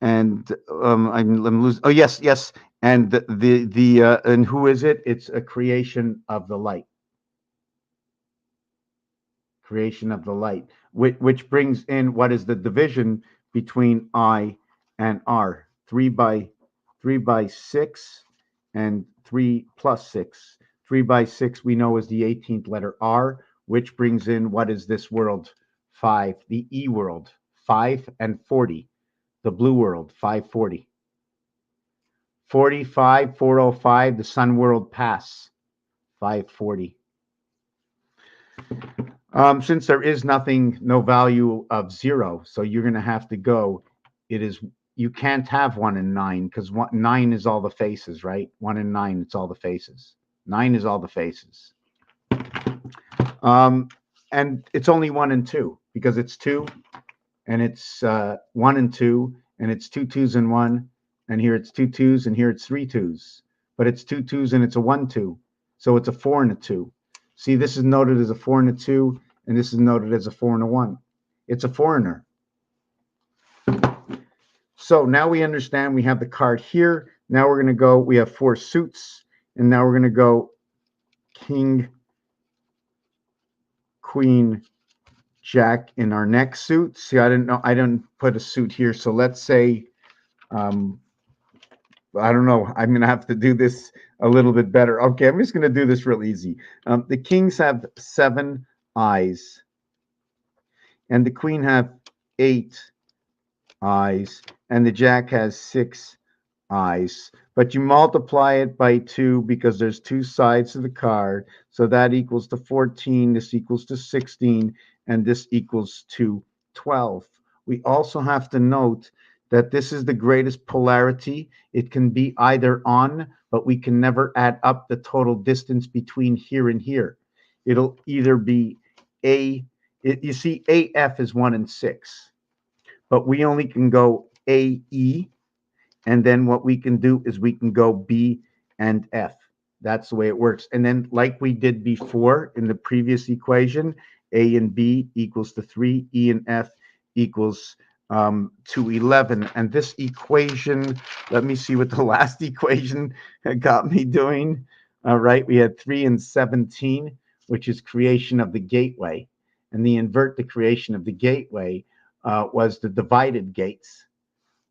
losing. Oh yes, and the and who is it? It's a creation of the light. Creation of the light, which brings in what is the division between I and R. 3 by 6 and 3 plus 6. 3 by 6 we know is the 18th letter R, which brings in what is this world? 5, the E world. 5 and 40, the blue world. 540. 45, 405, the sun world pass. 540. Since there is nothing, no value of 0, so you're going to have to go. You can't have 1 and 9 because 9 is all the faces, right? 1 and 9, it's all the faces. 9 is all the faces. And it's only 1 and 2. because it's 2, and it's 1 and 2, and it's 2 2s and 1, and here it's 2 2s, and here it's 3 2s. But it's 2 2s and it's a 1 2. So it's a 4 and a 2. See, this is noted as a 4 and a 2, and this is noted as a 4 and a 1. It's a foreigner. So now we understand we have the card here. Now we're going to go, we have 4 suits, and now we're going to go king, queen, jack in our next suit. See, I didn't put a suit here. So let's say, I don't know, I'm going to have to do this a little bit better. Okay, I'm just going to do this real easy. The kings have 7 eyes, and the queen have 8 eyes, and the jack has 6 eyes. But you multiply it by 2 because there's 2 sides to the card. So that equals to 14, this equals to 16, and this equals to 12. We also have to note that this is the greatest polarity. It can be either on, but we can never add up the total distance between here and here. It'll either be you see AF is 1 and 6, but we only can go AE, and then what we can do is we can go B and F. That's the way it works. And then like we did before in the previous equation, A and B equals to 3, E and F equals to 11. And this equation, let me see what the last equation got me doing. All right, we had 3 and 17, which is creation of the gateway. And the invert the creation of the gateway was the divided gates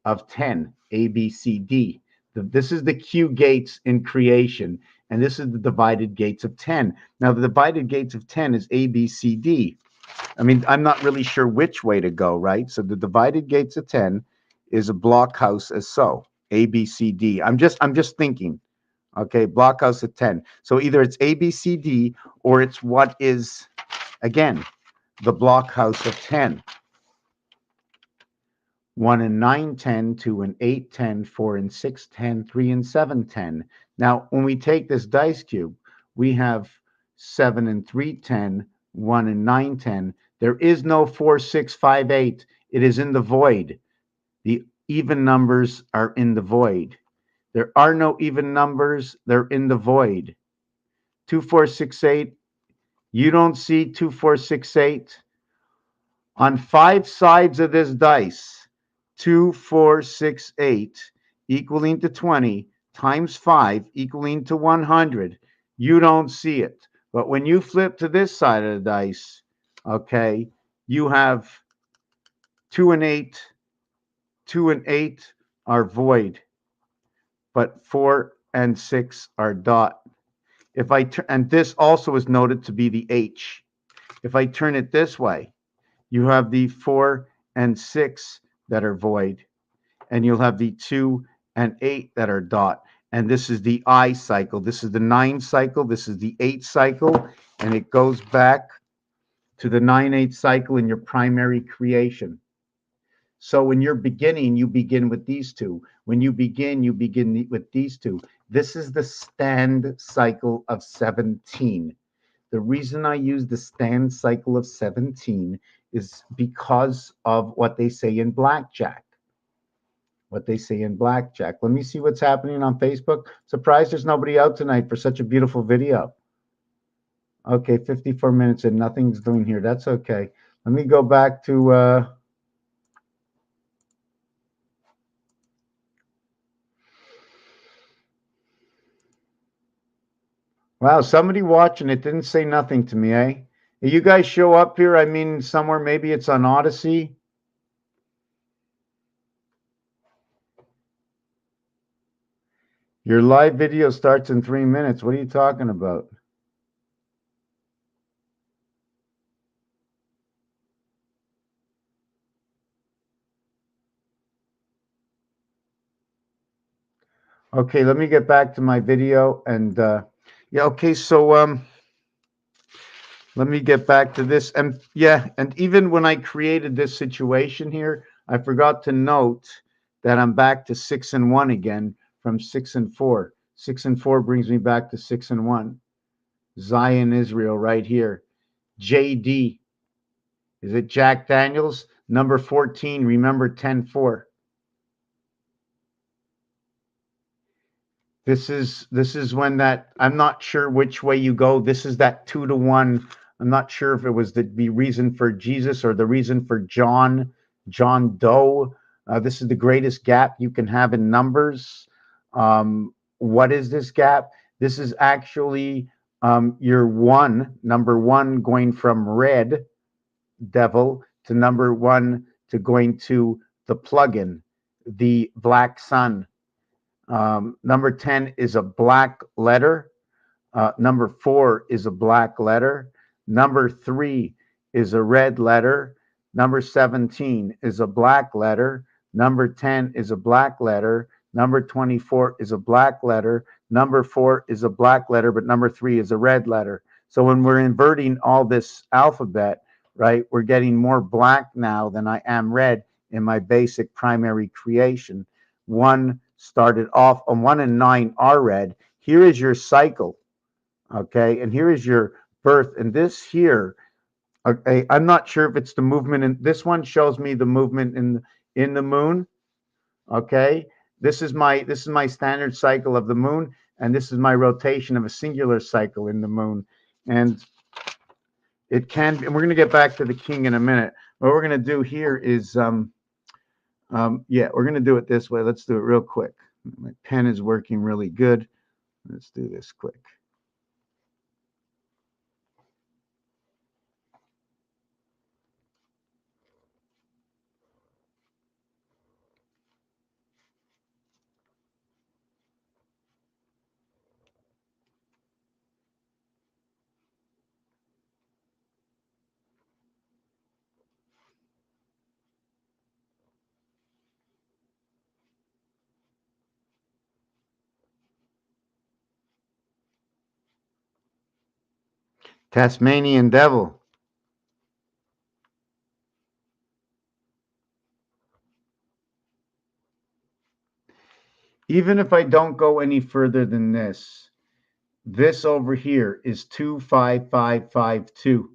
of 10, A, B, C, D. This is the Q gates in creation, and this is the divided gates of 10. Now, the divided gates of 10 is A, B, C, D. I mean, I'm not really sure which way to go, right? So the divided gates of 10 is a blockhouse as so, A, B, C, D. I'm just thinking, okay, blockhouse of 10. So either it's A, B, C, D, or it's what is, again, the blockhouse of 10. 1 and 9, 10, 2 and 8, 10, 4 and 6, 10, 3 and 7, 10. Now, when we take this dice cube, we have 7 and 3, 10, 1 and 9, 10. There is no 4, 6, 5, 8. It is in the void. The even numbers are in the void. There are no even numbers. They're in the void. 2, 4, 6, 8. You don't see 2, 4, 6, 8. On 5 sides of this dice, 2, 4, 6, 8 equaling to 20 times 5 equaling to 100. You don't see it. But when you flip to this side of the dice, okay, you have 2 and 8. 2 and 8 are void, but 4 and 6 are dot. If I turn, and this also is noted to be the H. If I turn it this way, you have the 4 and 6 that are void, and you'll have the 2 and 8 that are dot. And this is the I cycle. This is the 9 cycle. This is the 8 cycle, and it goes back to the 9-8 cycle in your primary creation. So when you're beginning, you begin with these two. When you begin with these two. This is the stand cycle of 17. The reason I use the stand cycle of 17 is because of what they say in blackjack. What they say in blackjack. Let me see what's happening on Facebook. Surprised there's nobody out tonight for such a beautiful video. Okay, 54 minutes and nothing's doing here. That's okay. Let me go back to wow, somebody watching it didn't say nothing to me, eh? You guys show up here, I mean, somewhere, maybe it's on Odyssey. Your live video starts in 3 minutes. What are you talking about? Okay, let me get back to my video and yeah, okay, so let me get back to this. And yeah, and even when I created this situation here, I forgot to note that I'm back to 6 and 1 again from 6 and 4. 6 and 4 brings me back to 6 and 1. Zion, Israel, right here. JD. Is it Jack Daniels? Number 14, remember 10-4. This is when that, I'm not sure which way you go. This is that 2-1. I'm not sure if it was the reason for Jesus or the reason for John Doe. This is the greatest gap you can have in numbers. What is this gap? This is actually your number one going from red devil to number one to going to the plugin, the black sun. Number 10 is a black letter. Number 4 is a black letter. Number 3 is a red letter. Number 17 is a black letter. Number 10 is a black letter. Number 24 is a black letter. Number 4 is a black letter, but number 3 is a red letter. So when we're inverting all this alphabet, right, we're getting more black now than I am red in my basic primary creation. 1 started off on 1 and 9 are red. Here is your cycle. Okay, and here is your birth, and this here, okay, I'm not sure if it's the movement, and this one shows me the movement in the moon. Okay, this is my standard cycle of the moon, and this is my rotation of a singular cycle in the moon, and it can, and we're going to get back to the king in a minute. What we're going to do here is yeah, we're going to do it this way. Let's do it real quick. My pen is working really good. Let's do this quick. Tasmanian devil. Even if I don't go any further than this over here is 25552,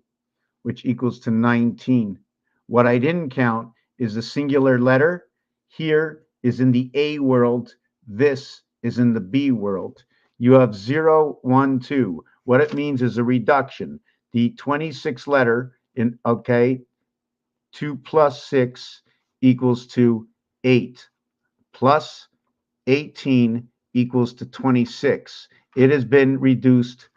which equals to 19. What I didn't count is the singular letter. Here is in the A world. This is in the B world. You have 0, 1, 2. What it means is a reduction. The 26 letter in, okay, 2 plus 6 equals to 8 plus 18 equals to 26. It has been reduced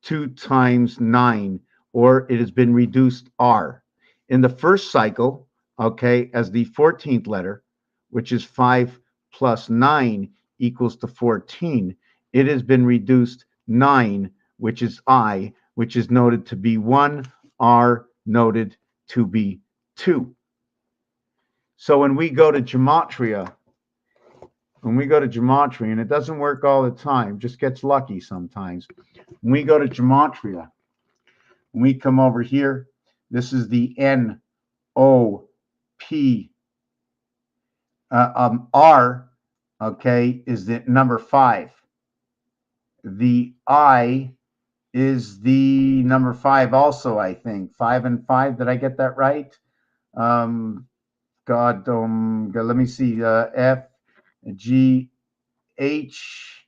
2 times 9, or it has been reduced R. In the first cycle, okay, as the 14th letter, which is 5 plus 9 equals to 14, it has been reduced 9, which is I, which is noted to be 1, R noted to be 2. So when we go to gematria, and it doesn't work all the time, just gets lucky sometimes. When we go to gematria, when we come over here, this is the N-O-P. R, okay, is the number 5. The I is the number 5 also, I think. 5 and 5, did I get that right? God, let me see. F, G, H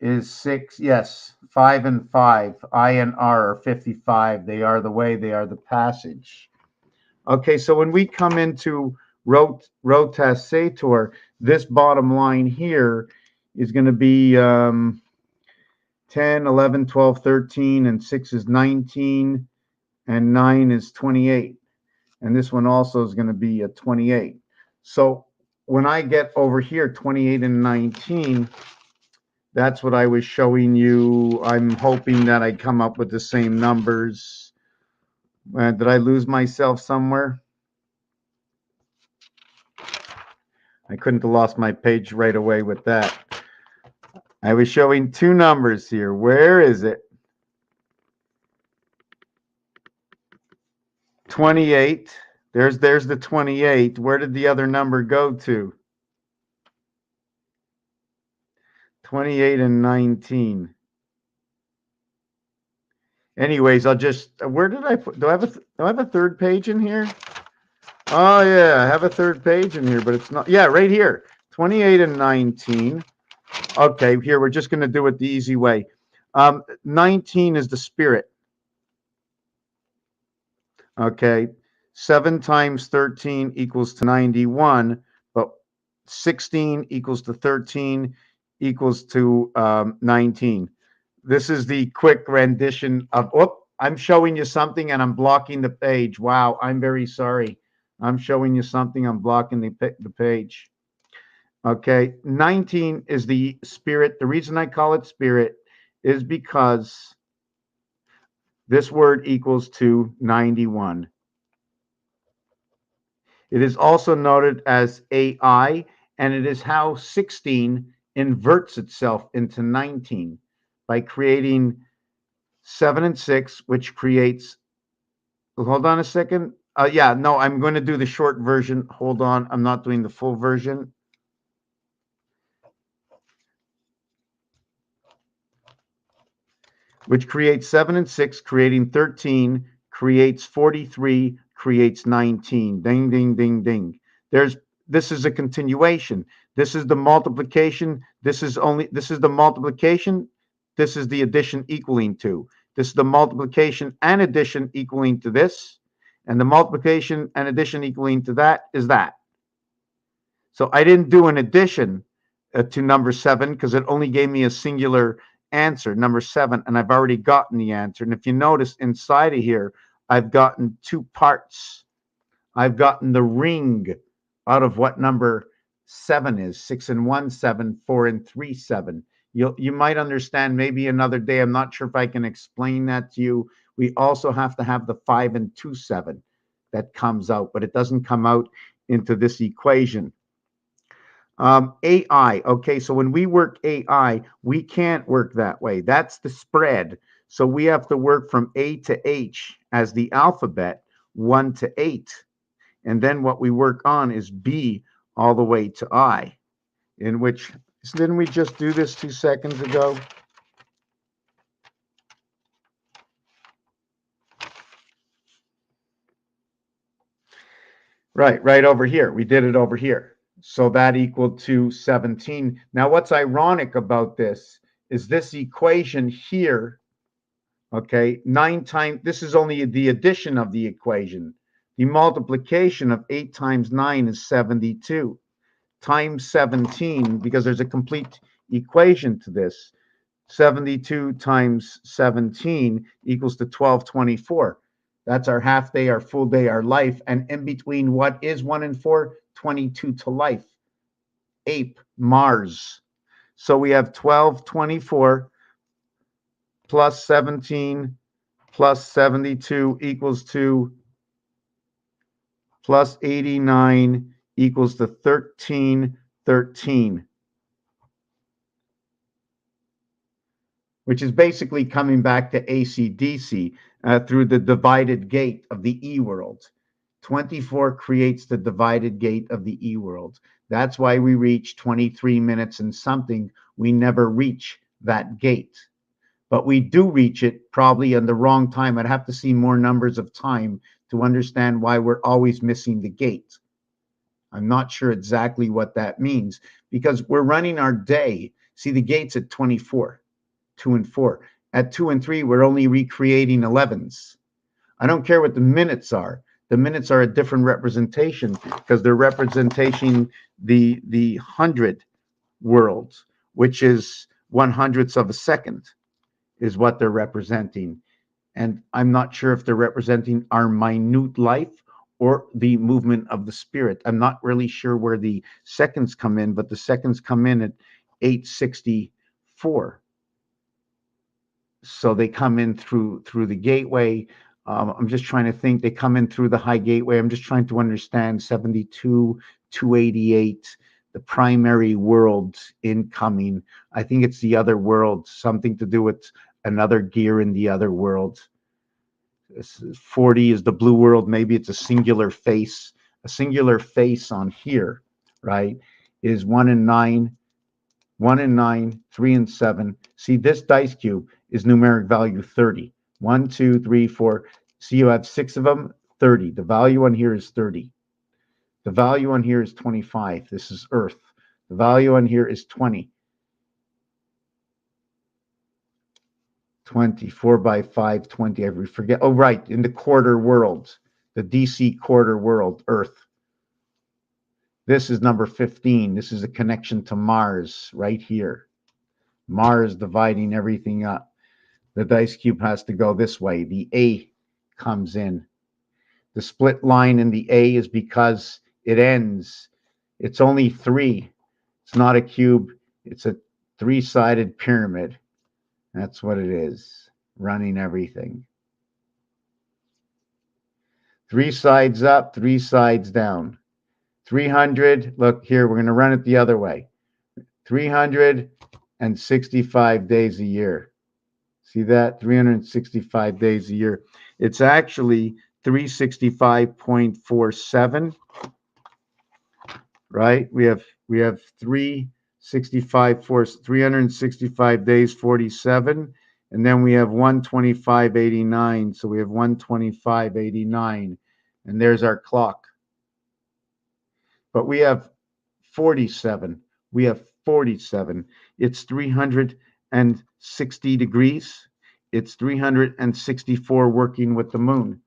is 6. Yes, 5 and 5. I and R are 55. They are the way, they are the passage. Okay, so when we come into rotas sator, this bottom line here is going to be 10, 11, 12, 13, and 6 is 19, and 9 is 28. And this one also is going to be a 28. So when I get over here, 28 and 19, that's what I was showing you. I'm hoping that I come up with the same numbers. Did I lose myself somewhere? I couldn't have lost my page right away with that. I was showing 2 numbers here. Where is it? 28. There's the 28. Where did the other number go to? 28 and 19. Anyways, I'll just, where did I put, do I have a third page in here? Oh yeah, I have a third page in here, but it's not, yeah, right here, 28 and 19. Okay, here, we're just going to do it the easy way. 19 is the spirit. Okay, 7 times 13 equals to 91, but 16 equals to 13 equals to 19. This is the quick rendition of, oh, I'm showing you something and I'm blocking the page. Wow, I'm very sorry. I'm showing you something, I'm blocking the page. Okay, 19 is the spirit. The reason I call it spirit is because this word equals to 91. It is also noted as AI, and it is how 16 inverts itself into 19 by creating 7 and 6, which creates, hold on a second. Yeah, no, I'm going to do the short version. Hold on, I'm not doing the full version. Which creates 7 and 6, creating 13, creates 43, creates 19. Ding, ding, ding, ding. This is a continuation. This is the multiplication. This is the multiplication. This is the addition equaling to. This is the multiplication and addition equaling to this. And the multiplication and addition equaling to that is that. So I didn't do an addition to number 7 because it only gave me a singular answer, number 7, and I've already gotten the answer. And if you notice inside of here, I've gotten 2 parts. I've gotten the ring out of what number 7 is. 6 and 1, 7, 4 and 3, 7. You might understand maybe another day. I'm not sure if I can explain that to you. We also have to have the 5 and 2, 7 that comes out, but it doesn't come out into this equation. AI. Okay, so when we work AI, we can't work that way. That's the spread. So we have to work from A to H as the alphabet, 1 to 8. And then what we work on is B all the way to I, in which, didn't we just do this 2 seconds ago? Right over here. We did it over here. So that equaled to 17. Now, what's ironic about this is this equation here, okay, 9 times, this is only the addition of the equation. The multiplication of 8 times 9 is 72 times 17, because there's a complete equation to this. 72 times 17 equals to 1224. That's our half day, our full day, our life. And in between, what is 1 and 4? 22 to life. Ape, Mars. So we have 1224 plus 17 plus 72 equals to plus 89 equals to 1313. Which is basically coming back to AC/DC through the divided gate of the E world. 24 creates the divided gate of the E world. That's why we reach 23 minutes and something. We never reach that gate. But we do reach it probably in the wrong time. I'd have to see more numbers of time to understand why we're always missing the gate. I'm not sure exactly what that means because we're running our day. See, the gate's at 24. 2 and 4. At 2 and 3, we're only recreating 11s. I don't care what the minutes are. The minutes are a different representation because they're representing the 100 world, which is 1/100th of a second, is what they're representing. And I'm not sure if they're representing our minute life or the movement of the spirit. I'm not really sure where the seconds come in, but the seconds come in at 864. So they come in through the gateway. I'm just trying to think. They come in through the high gateway. I'm just trying to understand 72, 288, the primary world incoming. I think it's the other world, something to do with another gear in the other world. 40 is the blue world. Maybe it's a singular face. A singular face on here, right, is 1 and 9. 1 and 9, 3 and 7. See, this dice cube is numeric value 30. 1, 2, 3, 4. See, you have 6 of them, 30. The value on here is 30. The value on here is 25. This is Earth. The value on here is 20. 20, 4 by 5, 20. I forget. Oh, right. In the quarter world, the DC quarter world, Earth. This is number 15. This is a connection to Mars right here. Mars dividing everything up. The dice cube has to go this way. The A comes in. The split line in the A is because it ends. It's only 3. It's not a cube. It's a 3-sided pyramid. That's what it is, running everything. 3 sides up, 3 sides down. 300, look here, we're going to run it the other way. 365 days a year. See that? 365 days a year. It's actually 365.47, right? We have 365 days 47, and then we have 125.89. So we have 125.89, and there's our clock. But we have 47. We have 47. It's 360 degrees. It's 364 working with the moon.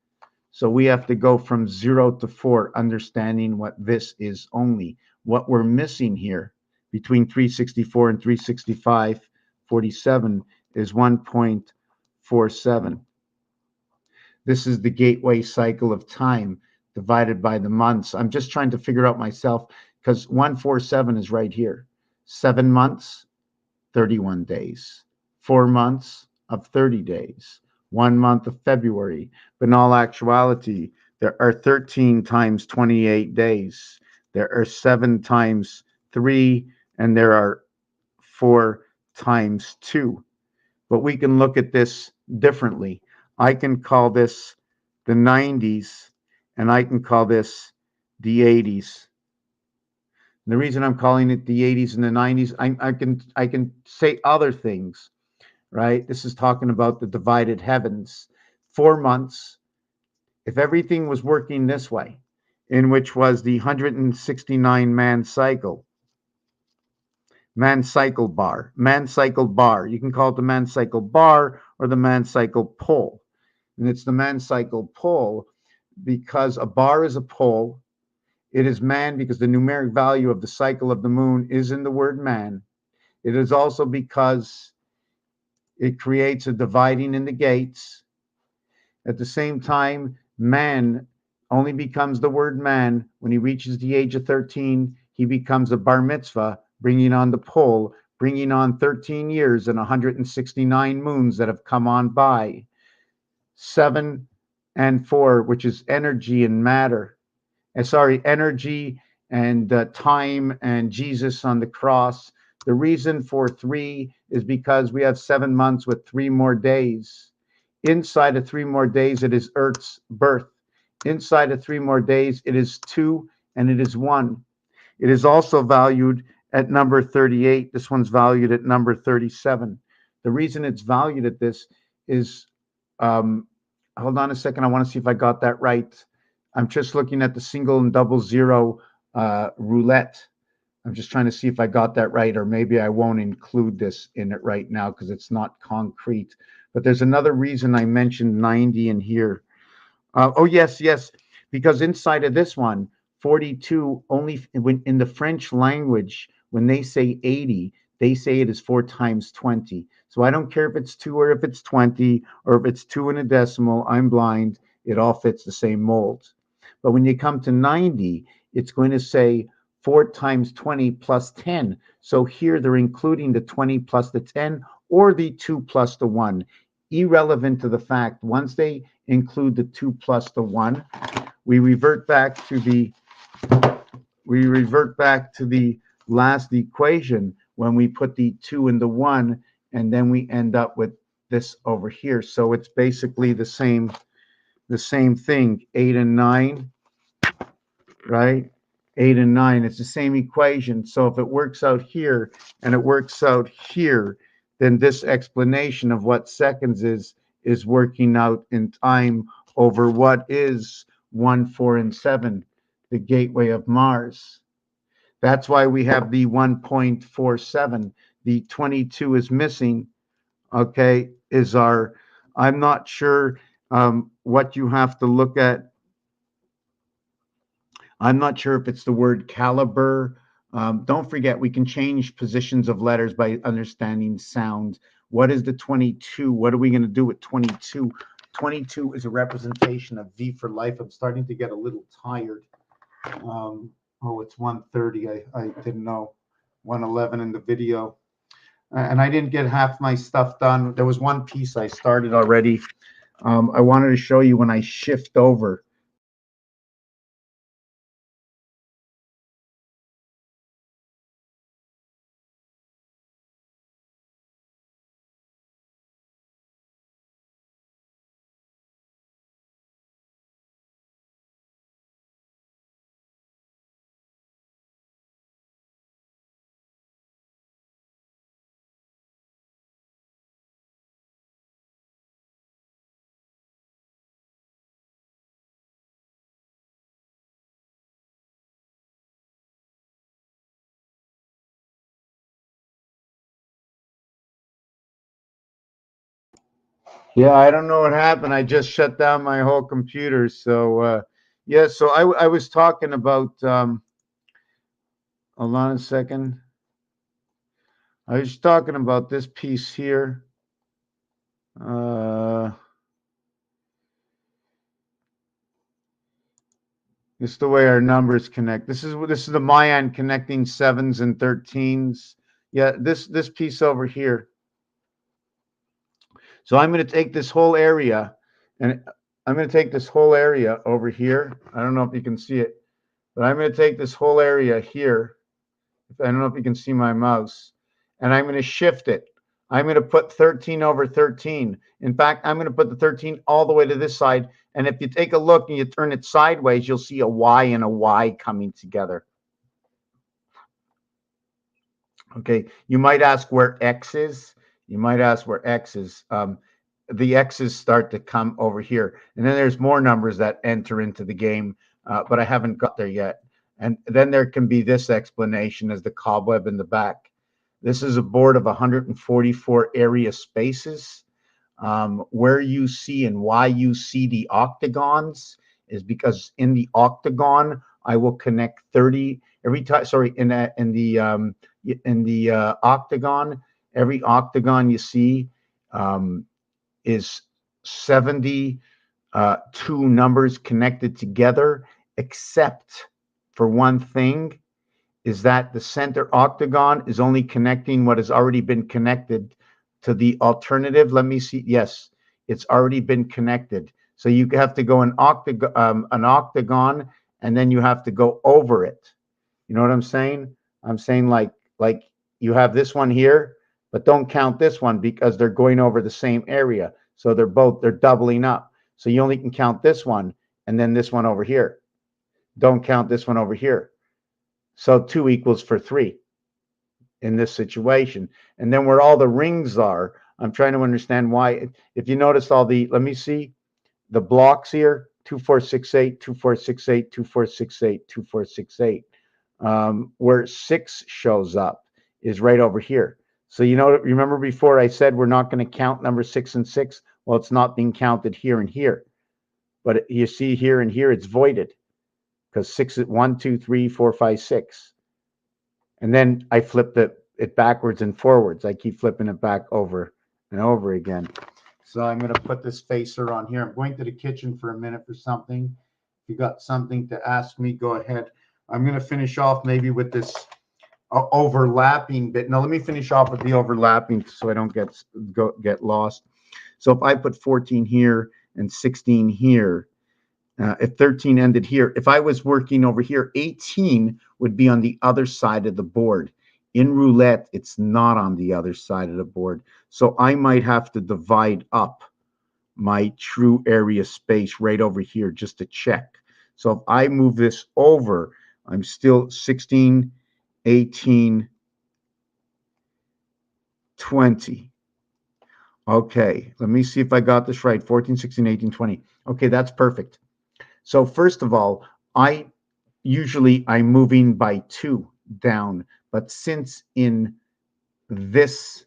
So we have to go from 0 to 4, understanding what this is only. What we're missing here between 364 and 365, 47 is 1.47. This is the gateway cycle of time divided by the months. I'm just trying to figure out myself because 147 is right here. 7 months, 31 days. 4 months of 30 days. 1 month of February. But in all actuality, there are 13 times 28 days. There are 7 times 3, and there are 4 times 2. But we can look at this differently. I can call this the 90s, and I can call this the 80s. And the reason I'm calling it the 80s and the 90s, I can say other things, right? This is talking about the divided heavens. 4 months, if everything was working this way, in which was the 169 man cycle bar. You can call it the man cycle bar or the man cycle pole. And it's the man cycle pole because a bar is a pole. It is man because the numeric value of the cycle of the moon is in the word man. It is also because it creates a dividing in the gates. At the same time, man only becomes the word man when he reaches the age of 13. He becomes a bar mitzvah, bringing on the pole, bringing on 13 years and 169 moons that have come on by. 7 and 4, which is energy and matter. Energy and time and Jesus on the cross. The reason for 3 is because we have 7 months with 3 more days. Inside of 3 more days, it is Earth's birth. Inside of 3 more days, it is 2 and it is 1. It is also valued at number 38. This one's valued at number 37. The reason it's valued at this is, hold on a second. I want to see if I got that right. I'm just looking at the single and double zero roulette. I'm just trying to see if I got that right, or maybe I won't include this in it right now because it's not concrete. But there's another reason I mentioned 90 in here. Yes, because inside of this one, 42 only when in the French language, when they say 80, they say it is 4 times 20. So I don't care if it's 2 or if it's 20 or if it's 2 and a decimal. I'm blind. It all fits the same mold. But when you come to 90, it's going to say 4 times 20 plus 10. So here they're including the 20 plus the 10 or the 2 plus the 1. Irrelevant to the fact, once they include the 2 plus the 1, we revert back to the last equation when we put the 2 and the 1, and then we end up with this over here. So it's basically the same thing. 8 and 9, right? 8 and 9, it's the same equation. So if it works out here and it works out here, then this explanation of what seconds is is working out in time over what is 1, 4, and 7, the gateway of Mars. That's why we have the 1.47. The 22 is missing, okay, is our, I'm not sure what you have to look at. I'm not sure if it's the word caliber. Don't forget, we can change positions of letters by understanding sound. What is the 22? What are we going to do with 22? 22 is a representation of V for life. I'm starting to get a little tired. Oh, it's 1:30. I didn't know. 1:11 in the video. And I didn't get half my stuff done. There was one piece I started already. I wanted to show you when I shift over. Yeah, I don't know what happened. I just shut down my whole computer. So, yeah, so I was talking about, hold on a second. I was talking about this piece here. This is the way our numbers connect. This is the Mayan connecting 7s and 13s. Yeah, this piece over here. So I'm going to take this whole area, and I'm going to take this whole area over here. I don't know if you can see it, but I'm going to take this whole area here. I don't know if you can see my mouse, and I'm going to shift it. I'm going to put 13 over 13. In fact, I'm going to put the 13 all the way to this side. And if you take a look and you turn it sideways, you'll see a Y and a Y coming together. Okay, you might ask where X is. You might ask where X is. The X's start to come over here. And then there's more numbers that enter into the game, but I haven't got there yet. And then there can be this explanation as the cobweb in the back. This is a board of 144 area spaces. Where you see and why you see the octagons is because in the octagon, I will connect 30 every time. Sorry, in the octagon, every octagon you see is 72 numbers connected together, except for one thing, is that the center octagon is only connecting what has already been connected to the alternative. Let me see. Yes, it's already been connected. So you have to go an octagon, and then you have to go over it. You know what I'm saying? I'm saying like you have this one here, but don't count this one because they're going over the same area. So they're doubling up. So you only can count this one and then this one over here. Don't count this one over here. So 2 equals for 3 in this situation. And then where all the rings are, I'm trying to understand why. If you notice all the, let me see, the blocks here, 2, 4, 6, 8, 2, 4, 6, 8, 2, 4, 6, 8, 2, 4, 6, 8. Where 6 shows up is right over here. So, remember before I said we're not going to count number 6 and 6? Well, it's not being counted here and here. But you see here and here, it's voided because 6 is 1, 2, 3, 4, 5, 6. And then I flip it backwards and forwards. I keep flipping it back over and over again. So I'm going to put this facer on here. I'm going to the kitchen for a minute for something. If you got something to ask me, go ahead. I'm going to finish off maybe with this overlapping bit. Now, let me finish off with the overlapping so I don't get lost. So if I put 14 here and 16 here, if 13 ended here, if I was working over here, 18 would be on the other side of the board. In roulette, it's not on the other side of the board. So I might have to divide up my true area space right over here just to check. So if I move this over, I'm still 16, 18, 20. Okay, let me see if I got this right. 14, 16, 18, 20. Okay, that's perfect. So first of all, I I'm moving by 2 down, but since in this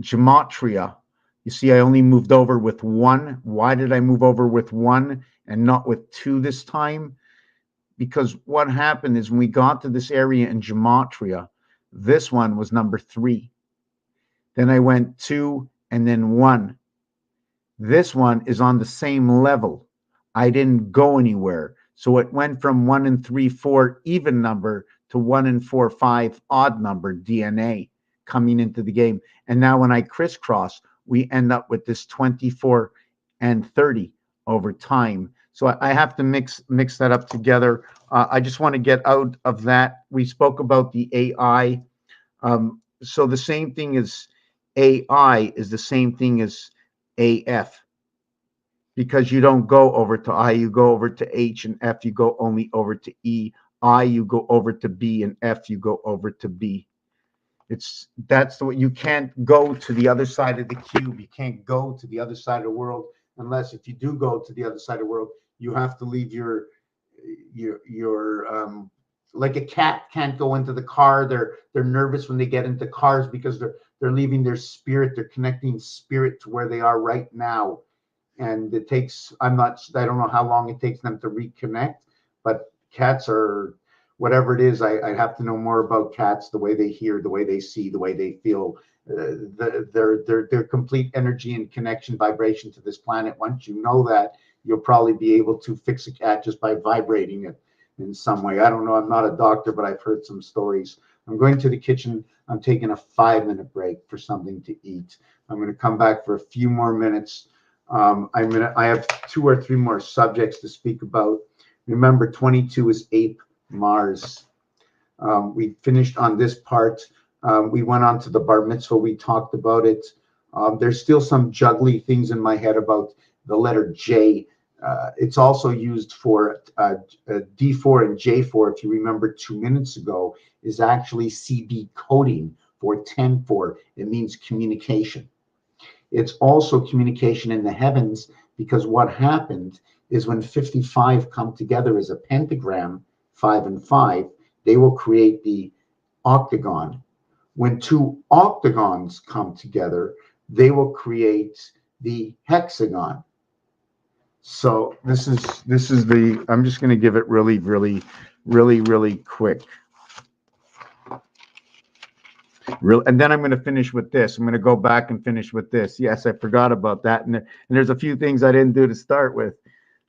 gematria, you see I only moved over with 1. Why did I move over with 1 and not with 2 this time? Because what happened is when we got to this area in gematria, this one was number 3. Then I went 2 and then 1. This one is on the same level. I didn't go anywhere. So it went from 1 and 3, 4 even number to 1 and 4, 5 odd number DNA coming into the game. And now when I crisscross, we end up with this 24 and 30 over time. So I have to mix that up together. I just want to get out of that. We spoke about the AI. So the same thing as AI is the same thing as AF, because you don't go over to I, you go over to H, and F, you go only over to E. I, you go over to B, and F, you go over to B. That's the way. You can't go to the other side of the cube. You can't go to the other side of the world unless, if you do go to the other side of the world, you have to leave your like a cat can't go into the car. They're nervous when they get into cars because they're leaving their spirit. They're connecting spirit to where they are right now. And it takes, I don't know how long it takes them to reconnect, but cats are, whatever it is, I have to know more about cats, the way they hear, the way they see, the way they feel, their complete energy and connection vibration to this planet. Once you know that, you'll probably be able to fix a cat just by vibrating it in some way. I don't know, I'm not a doctor, but I've heard some stories. I'm going to the kitchen. I'm taking a 5-minute break for something to eat. I'm going to come back for a few more minutes. I have 2 or 3 more subjects to speak about. Remember, 22 is Ape Mars. We finished on this part. We went on to the bar mitzvah. We talked about it. There's still some juggly things in my head about the letter J. It's also used for D4 and J4. If you remember 2 minutes ago, is actually CB coding for 10-4. It means communication. It's also communication in the heavens, because what happened is when 55 come together as a pentagram, 5 and 5, they will create the octagon. When 2 octagons come together, they will create the hexagon. So this is the, I'm just going to give it really, really, really, really quick. And then I'm going to finish with this. I'm going to go back and finish with this. Yes, I forgot about that. And there's a few things I didn't do to start with.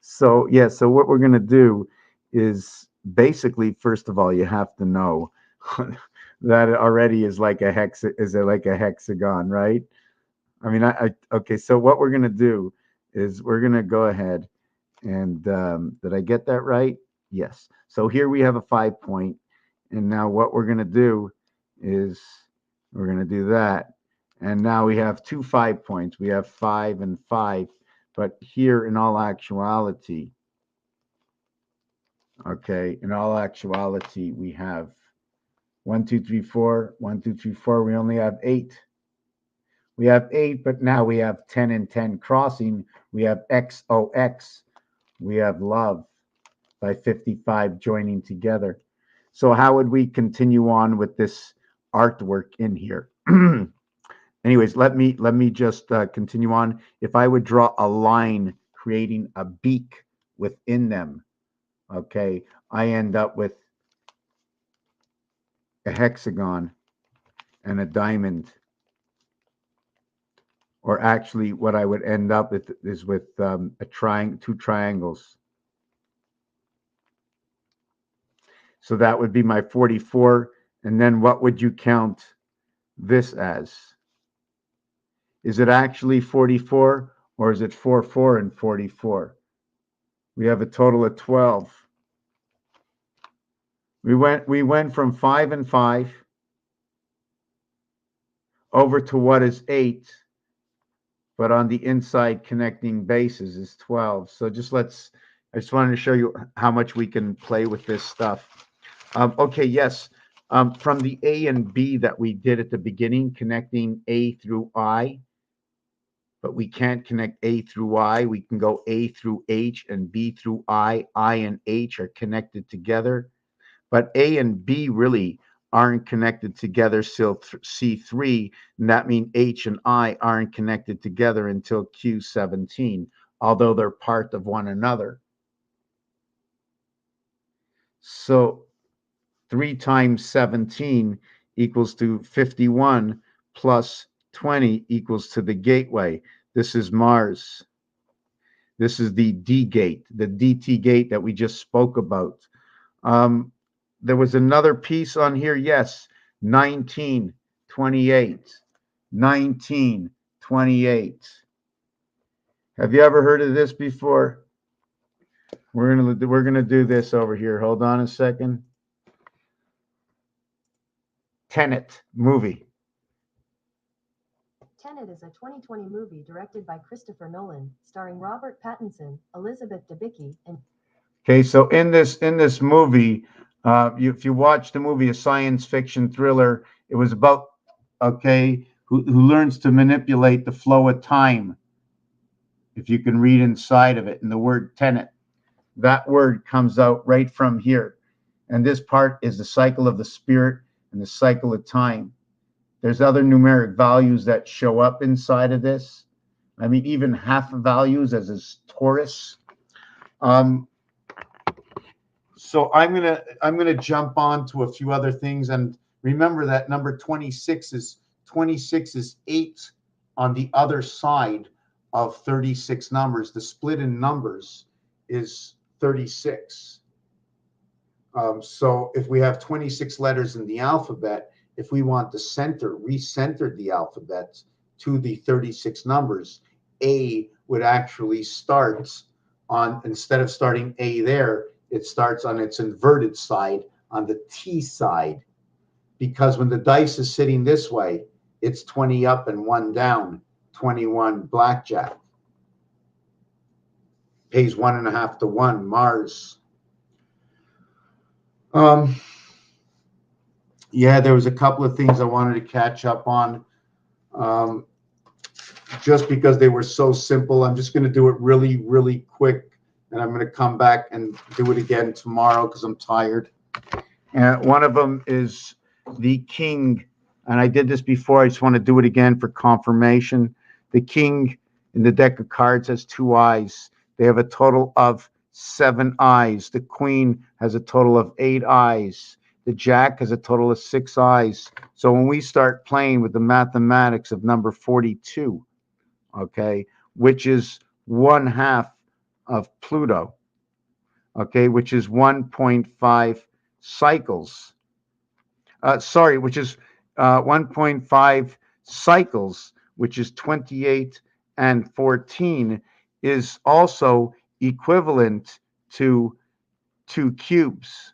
So, yeah, so what we're going to do is basically, first of all, you have to know that it already is like a hexagon, right? I mean, okay, so what we're going to do is we're going to go ahead and did I get that right? Yes. So here we have a 5 point. And now what we're going to do is we're going to do that. And now we have 2 5 points. We have 5 and 5. But here, in all actuality, okay, in all actuality, we have 1, 2, 3, 4, 1, 2, 3, 4. We only have 8. We have 8, but now we have 10 and 10 crossing. We have XOX. We have love by 55 joining together. So how would we continue on with this artwork in here? Anyways, let me just continue on. If I would draw a line creating a beak within them, okay, I end up with a hexagon and a diamond. Or actually, what I would end up with is with 2 triangles. So that would be my 44. And then what would you count this as? Is it actually 44, or is it 4, 4, and 44? We have a total of 12. We went from 5 and 5 over to what is 8, but on the inside connecting bases is 12. So I just wanted to show you how much we can play with this stuff. Okay, yes. From the A and B that we did at the beginning, connecting A through I, but we can't connect A through I. We can go A through H and B through I. I and H are connected together, but A and B really aren't connected together till C3, and that means H and I aren't connected together until Q17, although they're part of one another. So 3 times 17 equals to 51 plus 20 equals to the gateway. This is Mars. This is the D gate, the DT gate that we just spoke about. There was another piece on here. Yes, 1928. 1928. Have you ever heard of this before? We're gonna do this over here. Hold on a second. Tenet movie. Tenet is a 2020 movie directed by Christopher Nolan, starring Robert Pattinson, Elizabeth Debicki, and... Okay, so in this movie, if you watch the movie, a science fiction thriller, it was about, okay, who learns to manipulate the flow of time. If you can read inside of it, and the word tenet, that word comes out right from here. And this part is the cycle of the spirit and the cycle of time. There's other numeric values that show up inside of this. I mean, even half values as is Taurus. So I'm gonna jump on to a few other things, and remember that number 26 is 8 on the other side of 36 numbers. The split in numbers is 36. So if we have 26 letters in the alphabet, if we want to recenter the alphabet to the 36 numbers, A would actually start on, instead of starting A there, it starts on its inverted side, on the T side, because when the dice is sitting this way, it's 20 up and 1 down, 21 blackjack. Pays 1.5 to 1, Mars. Yeah, there was a couple of things I wanted to catch up on. Just because they were so simple, I'm just going to do it really, really quick. And I'm going to come back and do it again tomorrow because I'm tired. And one of them is the king. And I did this before. I just want to do it again for confirmation. The king in the deck of cards has 2 eyes. They have a total of 7 eyes. The queen has a total of 8 eyes. The jack has a total of 6 eyes. So when we start playing with the mathematics of number 42, okay, which is 1/2 of Pluto, okay, which is 1.5 cycles. Which is 1.5 cycles, which is 28 and 14, is also equivalent to 2 cubes,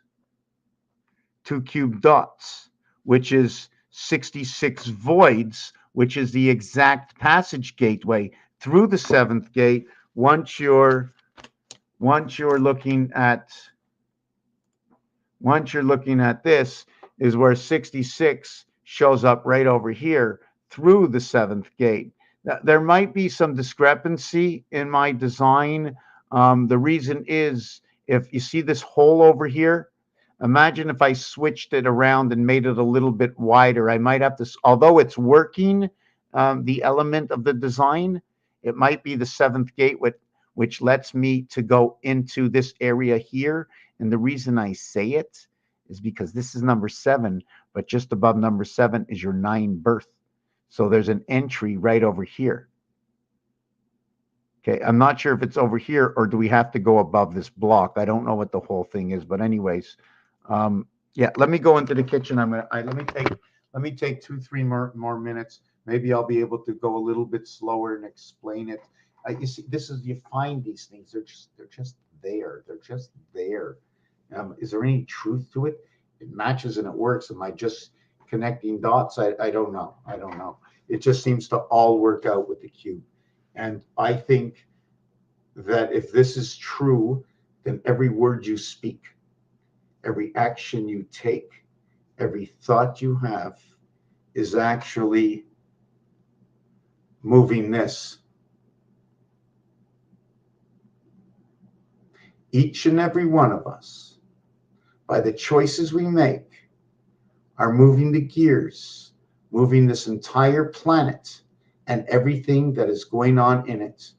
2 cube dots, which is 66 voids, which is the exact passage gateway through the 7th gate. Once you're looking at this, is where 66 shows up right over here through the 7th gate. Now, there might be some discrepancy in my design. The reason is, if you see this hole over here, imagine if I switched it around and made it a little bit wider. I might have to, although it's working, the element of the design, it might be the 7th gate, which lets me to go into this area here. And the reason I say it is because this is number 7, but just above number 7 is your 9 birth. So there's an entry right over here. Okay, I'm not sure if it's over here or do we have to go above this block. I don't know what the whole thing is, but anyways, yeah, let me go into the kitchen. Let me take 2-3 more minutes. Maybe I'll be able to go a little bit slower and explain it. You see, you find these things. They're just there. They're just there. Is there any truth to it? It matches and it works. Am I just connecting dots? I don't know. I don't know. It just seems to all work out with the cube. And I think that if this is true, then every word you speak, every action you take, every thought you have is actually moving this each and every one of us, by the choices we make, are moving the gears, moving this entire planet and everything that is going on in it,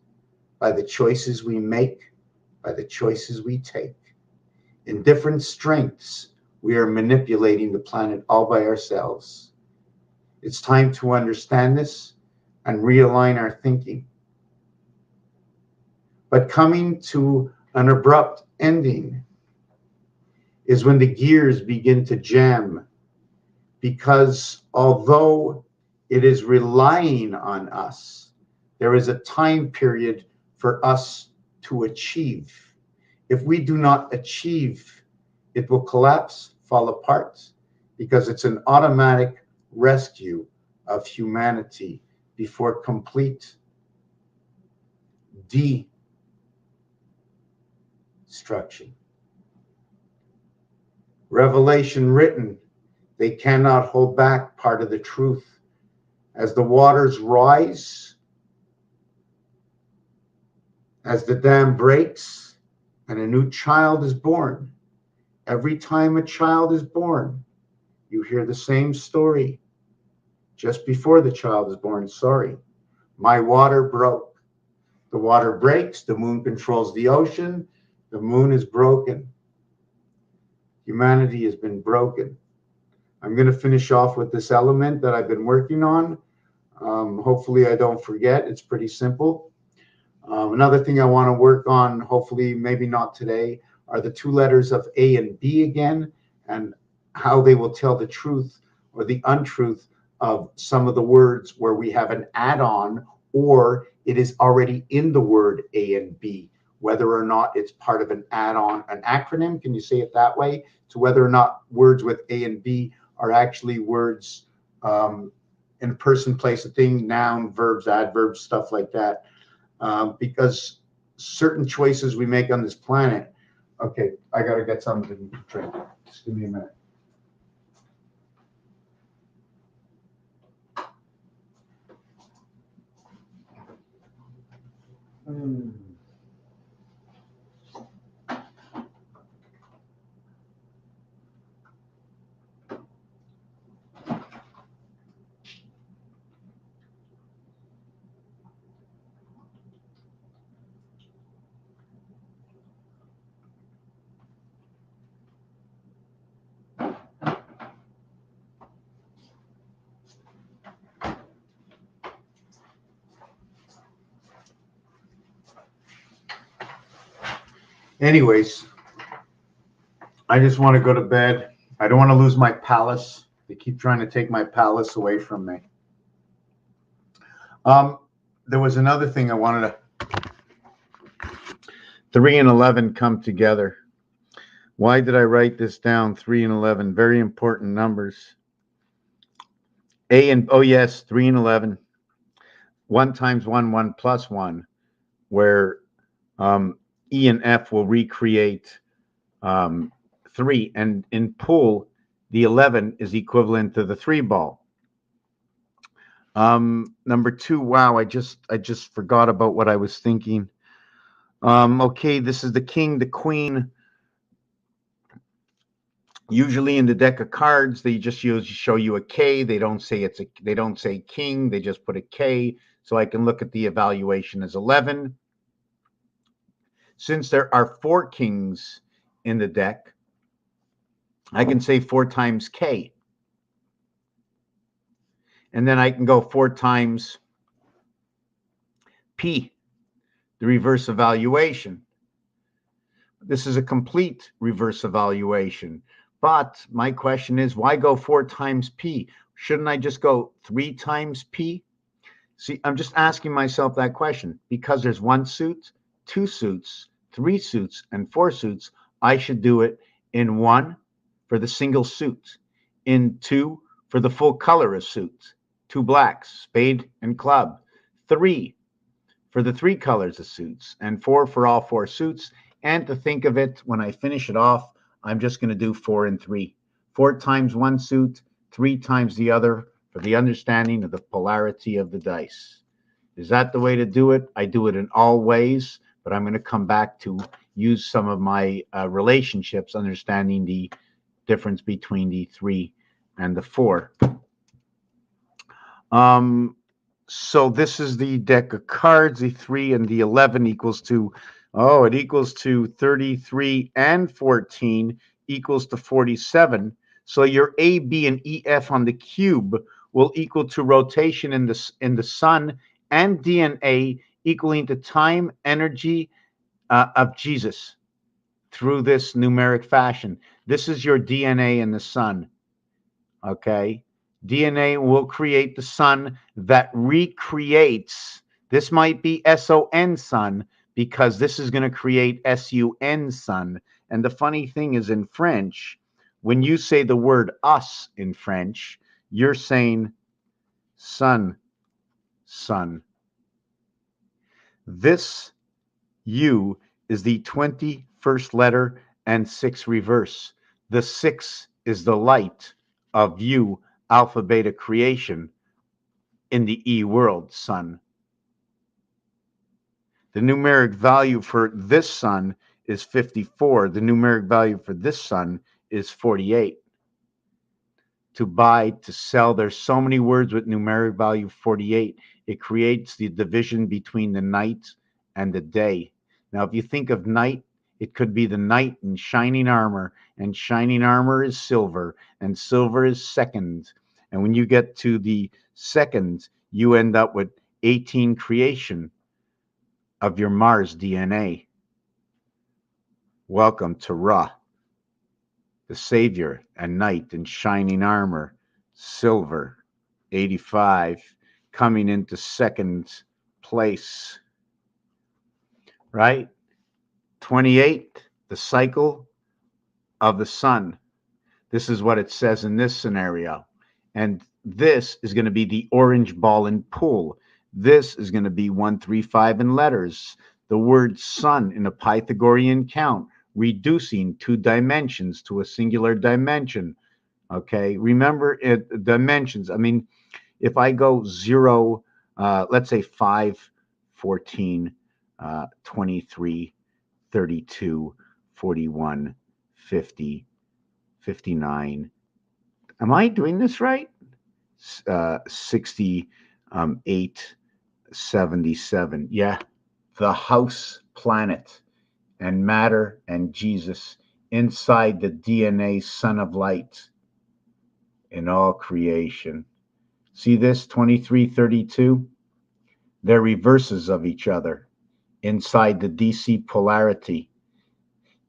by the choices we make, by the choices we take. In different strengths, we are manipulating the planet all by ourselves. It's time to understand this and realign our thinking. But coming to an abrupt ending is when the gears begin to jam, because although it is relying on us, there is a time period for us to achieve. If we do not achieve, it will collapse, fall apart, because it's an automatic rescue of humanity before complete destruction. Revelation written, they cannot hold back part of the truth. As the waters rise, as the dam breaks, and a new child is born, every time a child is born, you hear the same story. Just before the child is born, sorry, my water broke. The water breaks, the moon controls the ocean, the moon is broken. Humanity has been broken. I'm going to finish off with this element that I've been working on. Hopefully I don't forget. It's pretty simple. Another thing I want to work on, hopefully maybe not today, are the two letters of A and B again, and how they will tell the truth or the untruth of some of the words where we have an add-on or it is already in the word A and B, whether or not it's part of an add-on, an acronym, can you say it that way? To whether or not words with A and B are actually words in person, place, a thing, noun, verbs, adverbs, stuff like that. Because certain choices we make on this planet. Okay, I got to get something to drink. Just give me a minute. Anyways, I just want to go to bed. I don't want to lose my palace. They keep trying to take my palace away from me. There was another thing I wanted to. 3 and 11 come together. Why did I write this down? 3 and 11, very important numbers. A and, oh yes, 3 and 11. 1 times 1, 1 plus 1, where E and F will recreate 3, and in pool, the 11 is equivalent to the 3 ball. Number 2, wow, I just forgot about what I was thinking. Okay, this is the king, the queen. Usually in the deck of cards, they just show you a K. They don't say they don't say king. They just put a K. So I can look at the evaluation as 11. Since there are 4 kings in the deck, I can say 4 times K. And then I can go 4 times P, the reverse evaluation. This is a complete reverse evaluation. But my question is, why go 4 times P? Shouldn't I just go 3 times P? See, I'm just asking myself that question. Because there's 1 suit, 2 suits, 3 suits, and 4 suits, I should do it in 1 for the single suit, in 2 for the full color of suit, 2 blacks, spade and club, 3 for the 3 colors of suits, and 4 for all 4 suits. And to think of it, when I finish it off, I'm just going to do 4 and 3. 4 times 1 suit, 3 times the other, for the understanding of the polarity of the dice. Is that the way to do it? I do it in all ways, but I'm going to come back to use some of my relationships, understanding the difference between the 3 and the 4. So this is the deck of cards. The 3 and the 11 equals to, it equals to 33 and 14 equals to 47. So your A, B, and E, F on the cube will equal to rotation in the sun and DNA equaling to time, energy of Jesus through this numeric fashion. This is your DNA in the sun. Okay. DNA will create the sun that recreates. This might be SON sun because this is going to create SUN sun. And the funny thing is in French, when you say the word us in French, you're saying sun, sun. This U is the 21st letter and 6 reverse. The 6 is the light of U, alpha beta creation in the E world, sun. The numeric value for this sun is 54. The numeric value for this sun is 48. To buy, to sell, there's so many words with numeric value 48. It creates the division between the night and the day. Now, if you think of night, it could be the knight in shining armor, and shining armor is silver, and silver is second. And when you get to the second, you end up with 18 creation of your Mars DNA. Welcome to Ra, the savior and knight in shining armor, silver, 85, coming into second place, right? 28, the cycle of the sun. This is what it says in this scenario. And this is going to be the orange ball and pool. This is going to be 135 in letters. The word sun in a Pythagorean count, reducing 2 dimensions to a singular dimension. Okay, remember it, dimensions. I mean, if I go 0, let's say 5, 14, 23, 32, 41, 50, 59. Am I doing this right? 68, 77. Yeah, the house planet and matter and Jesus inside the DNA Son of Light in all creation. See this 23, 32? They're reverses of each other inside the DC polarity.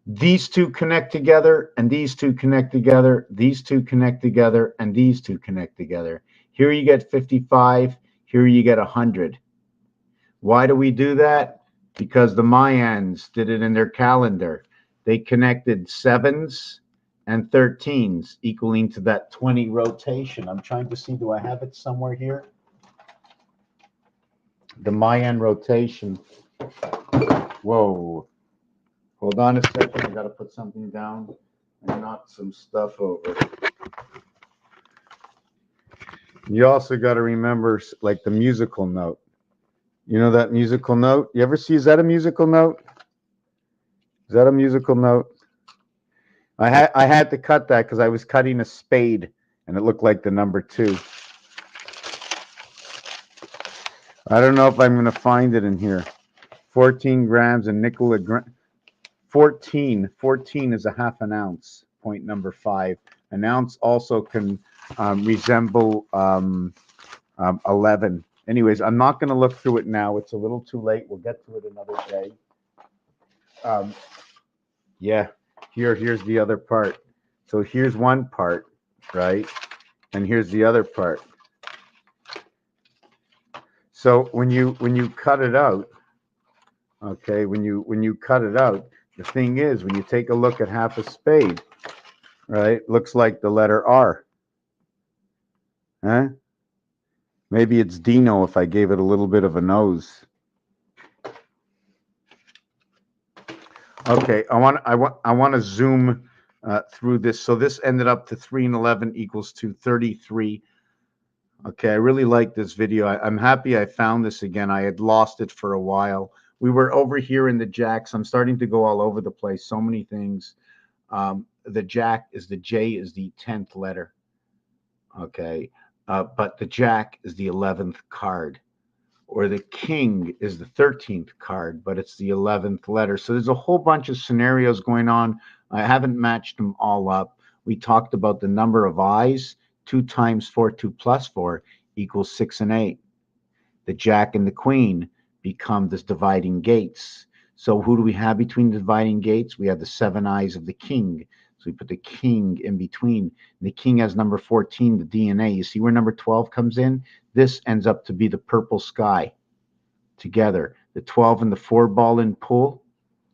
These two connect together, and these two connect together, these two connect together, and these two connect together. Here you get 55, here you get 100. Why do we do that? Because the Mayans did it in their calendar. They connected 7s and 13s, equaling to that 20 rotation. I'm trying to see, do I have it somewhere here? The Mayan rotation. Whoa. Hold on a second. I got to put something down and knock some stuff over. You also got to remember, like, the musical note. You know that musical note? You ever see, is that a musical note? Is that a musical note? I had to cut that because I was cutting a spade and it looked like the number 2. I don't know if I'm going to find it in here. 14 grams and nickel a gram. 14 is a half an ounce. Point number 5. An ounce also can resemble 11. Anyways, I'm not going to look through it now. It's a little too late. We'll get to it another day. Yeah, here's the other part. So here's one part, right? And here's the other part. So when you cut it out, okay, when you cut it out, the thing is, when you take a look at half a spade, right, looks like the letter R. Huh? Maybe it's Dino if I gave it a little bit of a nose. Okay, I want to zoom through this. So this ended up to 3 and 11 equals to 33. Okay, I really like this video. I'm happy I found this again. I had lost it for a while. We were over here in the jacks. I'm starting to go all over the place. So many things. The jack is the J is the 10th letter. Okay. But the jack is the 11th card. Or the king is the 13th card, but it's the 11th letter. So there's a whole bunch of scenarios going on. I haven't matched them all up. We talked about the number of eyes. 2 times 4, 2 plus 4 equals 6 and 8. The jack and the queen become the dividing gates. So who do we have between the dividing gates? We have the 7 eyes of the king. So we put the king in between. The king has number 14, the DNA. You see where number 12 comes in? This ends up to be the purple sky together. The 12 and the 4 ball in pool,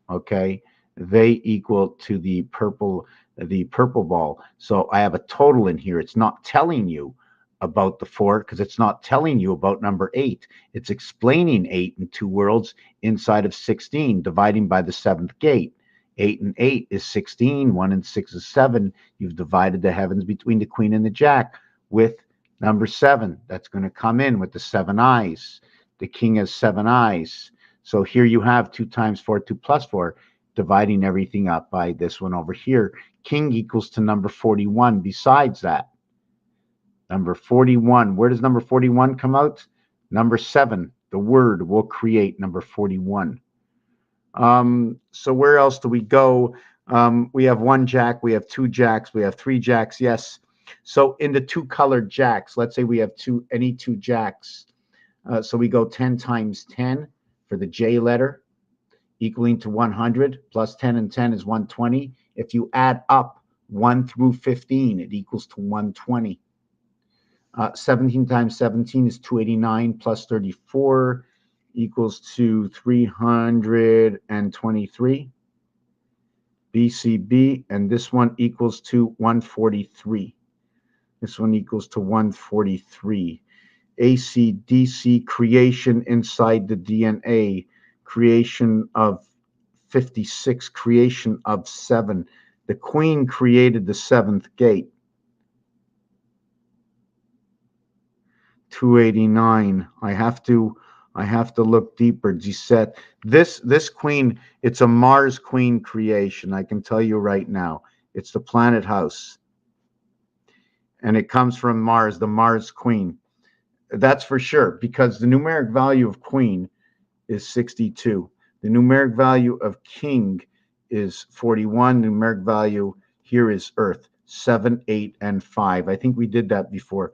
okay, they equal to the purple ball. So I have a total in here. It's not telling you about the 4 because it's not telling you about number 8. It's explaining 8 in 2 worlds inside of 16, dividing by the 7th gate. 8 and 8 is 16. 1 and 6 is 7. You've divided the heavens between the queen and the jack with number 7. That's going to come in with the 7 eyes. The king has 7 eyes. So here you have 2 times 4, 2 plus 4, dividing everything up by this one over here. King equals to number 41. Besides that, number 41, where does number 41 come out? Number 7, the word will create number 41. So where else do we go? We have 1 jack, we have 2 jacks, we have 3 jacks. Yes. So in the 2 colored jacks, let's say we have any 2 jacks. So we go 10 times 10 for the J letter, equaling to 100, plus 10 and 10 is 120. If you add up 1 through 15, it equals to 120. 17 times 17 is 289, plus 34 equals to 323 BCB, and this one equals to 143. This one equals to 143. ACDC creation inside the DNA, creation of 56, creation of 7. The queen created the 7th gate. 289. I have to look deeper. Gisette. This queen, it's a Mars queen creation. I can tell you right now. It's the planet house. And it comes from Mars, the Mars queen. That's for sure, because the numeric value of queen is 62. The numeric value of king is 41. The numeric value here is Earth, 7, 8, and 5. I think we did that before.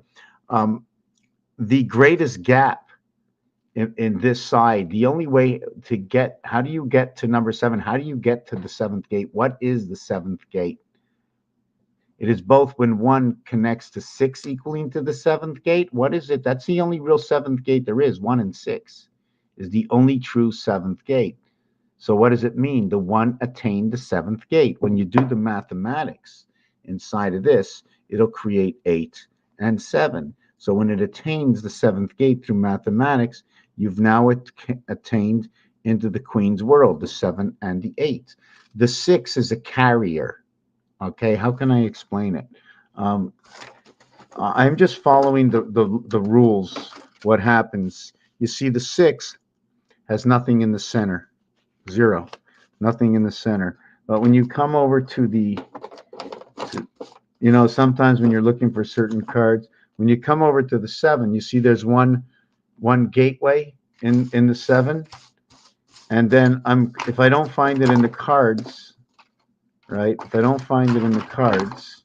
The greatest gap in this side, the only way to get, how do you get to number 7? How do you get to the 7th gate? What is the 7th gate? It is both when 1 connects to 6 equaling to the 7th gate. What is it? That's the only real 7th gate there is. 1 and 6 is the only true 7th gate. So what does it mean? The 1 attained the 7th gate. When you do the mathematics inside of this, it'll create 8 and 7. So when it attains the 7th gate through mathematics, you've now attained into the queen's world, the 7 and the 8. The 6 is a carrier. Okay, how can I explain it? I'm just following the rules. What happens? You see, the 6 has nothing in the center, 0, nothing in the center. But when you come over to the, sometimes when you're looking for certain cards, when you come over to the 7, you see there's one gateway in the 7, and then if I don't find it in the cards. Right? If I don't find it in the cards,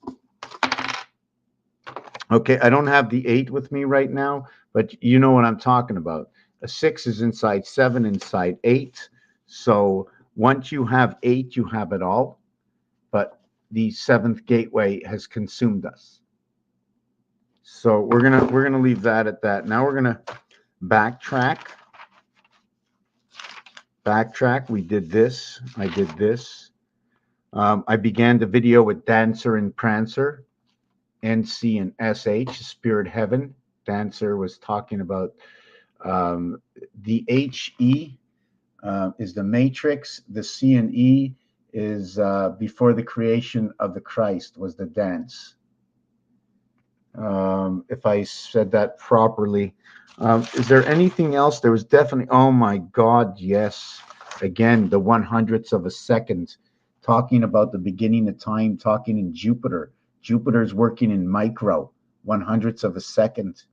okay, I don't have the 8 with me right now, but you know what I'm talking about. A 6 is inside 7, inside 8. So once you have 8, you have it all. But the 7th gateway has consumed us. So we're gonna leave that at that. Now we're gonna backtrack. We did this. I did this. I began the video with Dancer and Prancer, NC and SH, Spirit Heaven. Dancer was talking about the HE is the Matrix. The C and E is before the creation of the Christ was the dance. if I said that properly. Is there anything else? There was definitely, oh my God, yes. Again, the 100ths of a second, talking about the beginning of time, talking in Jupiter. Jupiter's working in micro, 100ths of a second.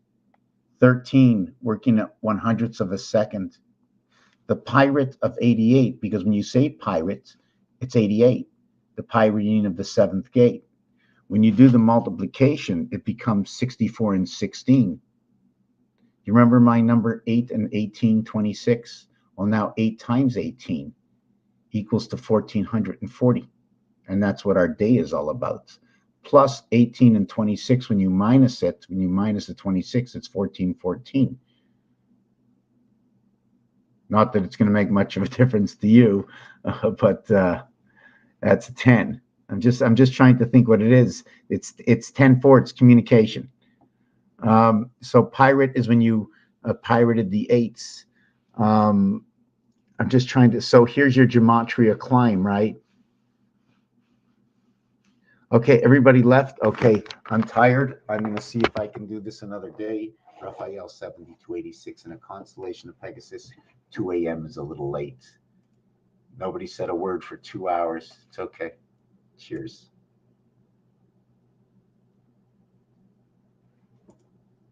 13 working at 100ths of a second. The pirate of 88, because when you say pirate, it's 88, the pirating of the seventh gate. When you do the multiplication, it becomes 64 and 16. You remember my number 8 and 18, 26? Well, now 8 times 18 equals to 1440. And that's what our day is all about. Plus 18 and 26, when you minus it, when you minus the 26, it's 1414. Not that it's going to make much of a difference to you, but that's 10. I'm just trying to think what it is. It's 10-4. It's communication. So pirate is when you pirated the 8s. I'm just trying to. So here's your gematria climb, right? Okay, everybody left. Okay, I'm tired. I'm going to see if I can do this another day. Raphael 7286 in a constellation of Pegasus. 2 a.m. is a little late. Nobody said a word for 2 hours. It's okay. Cheers.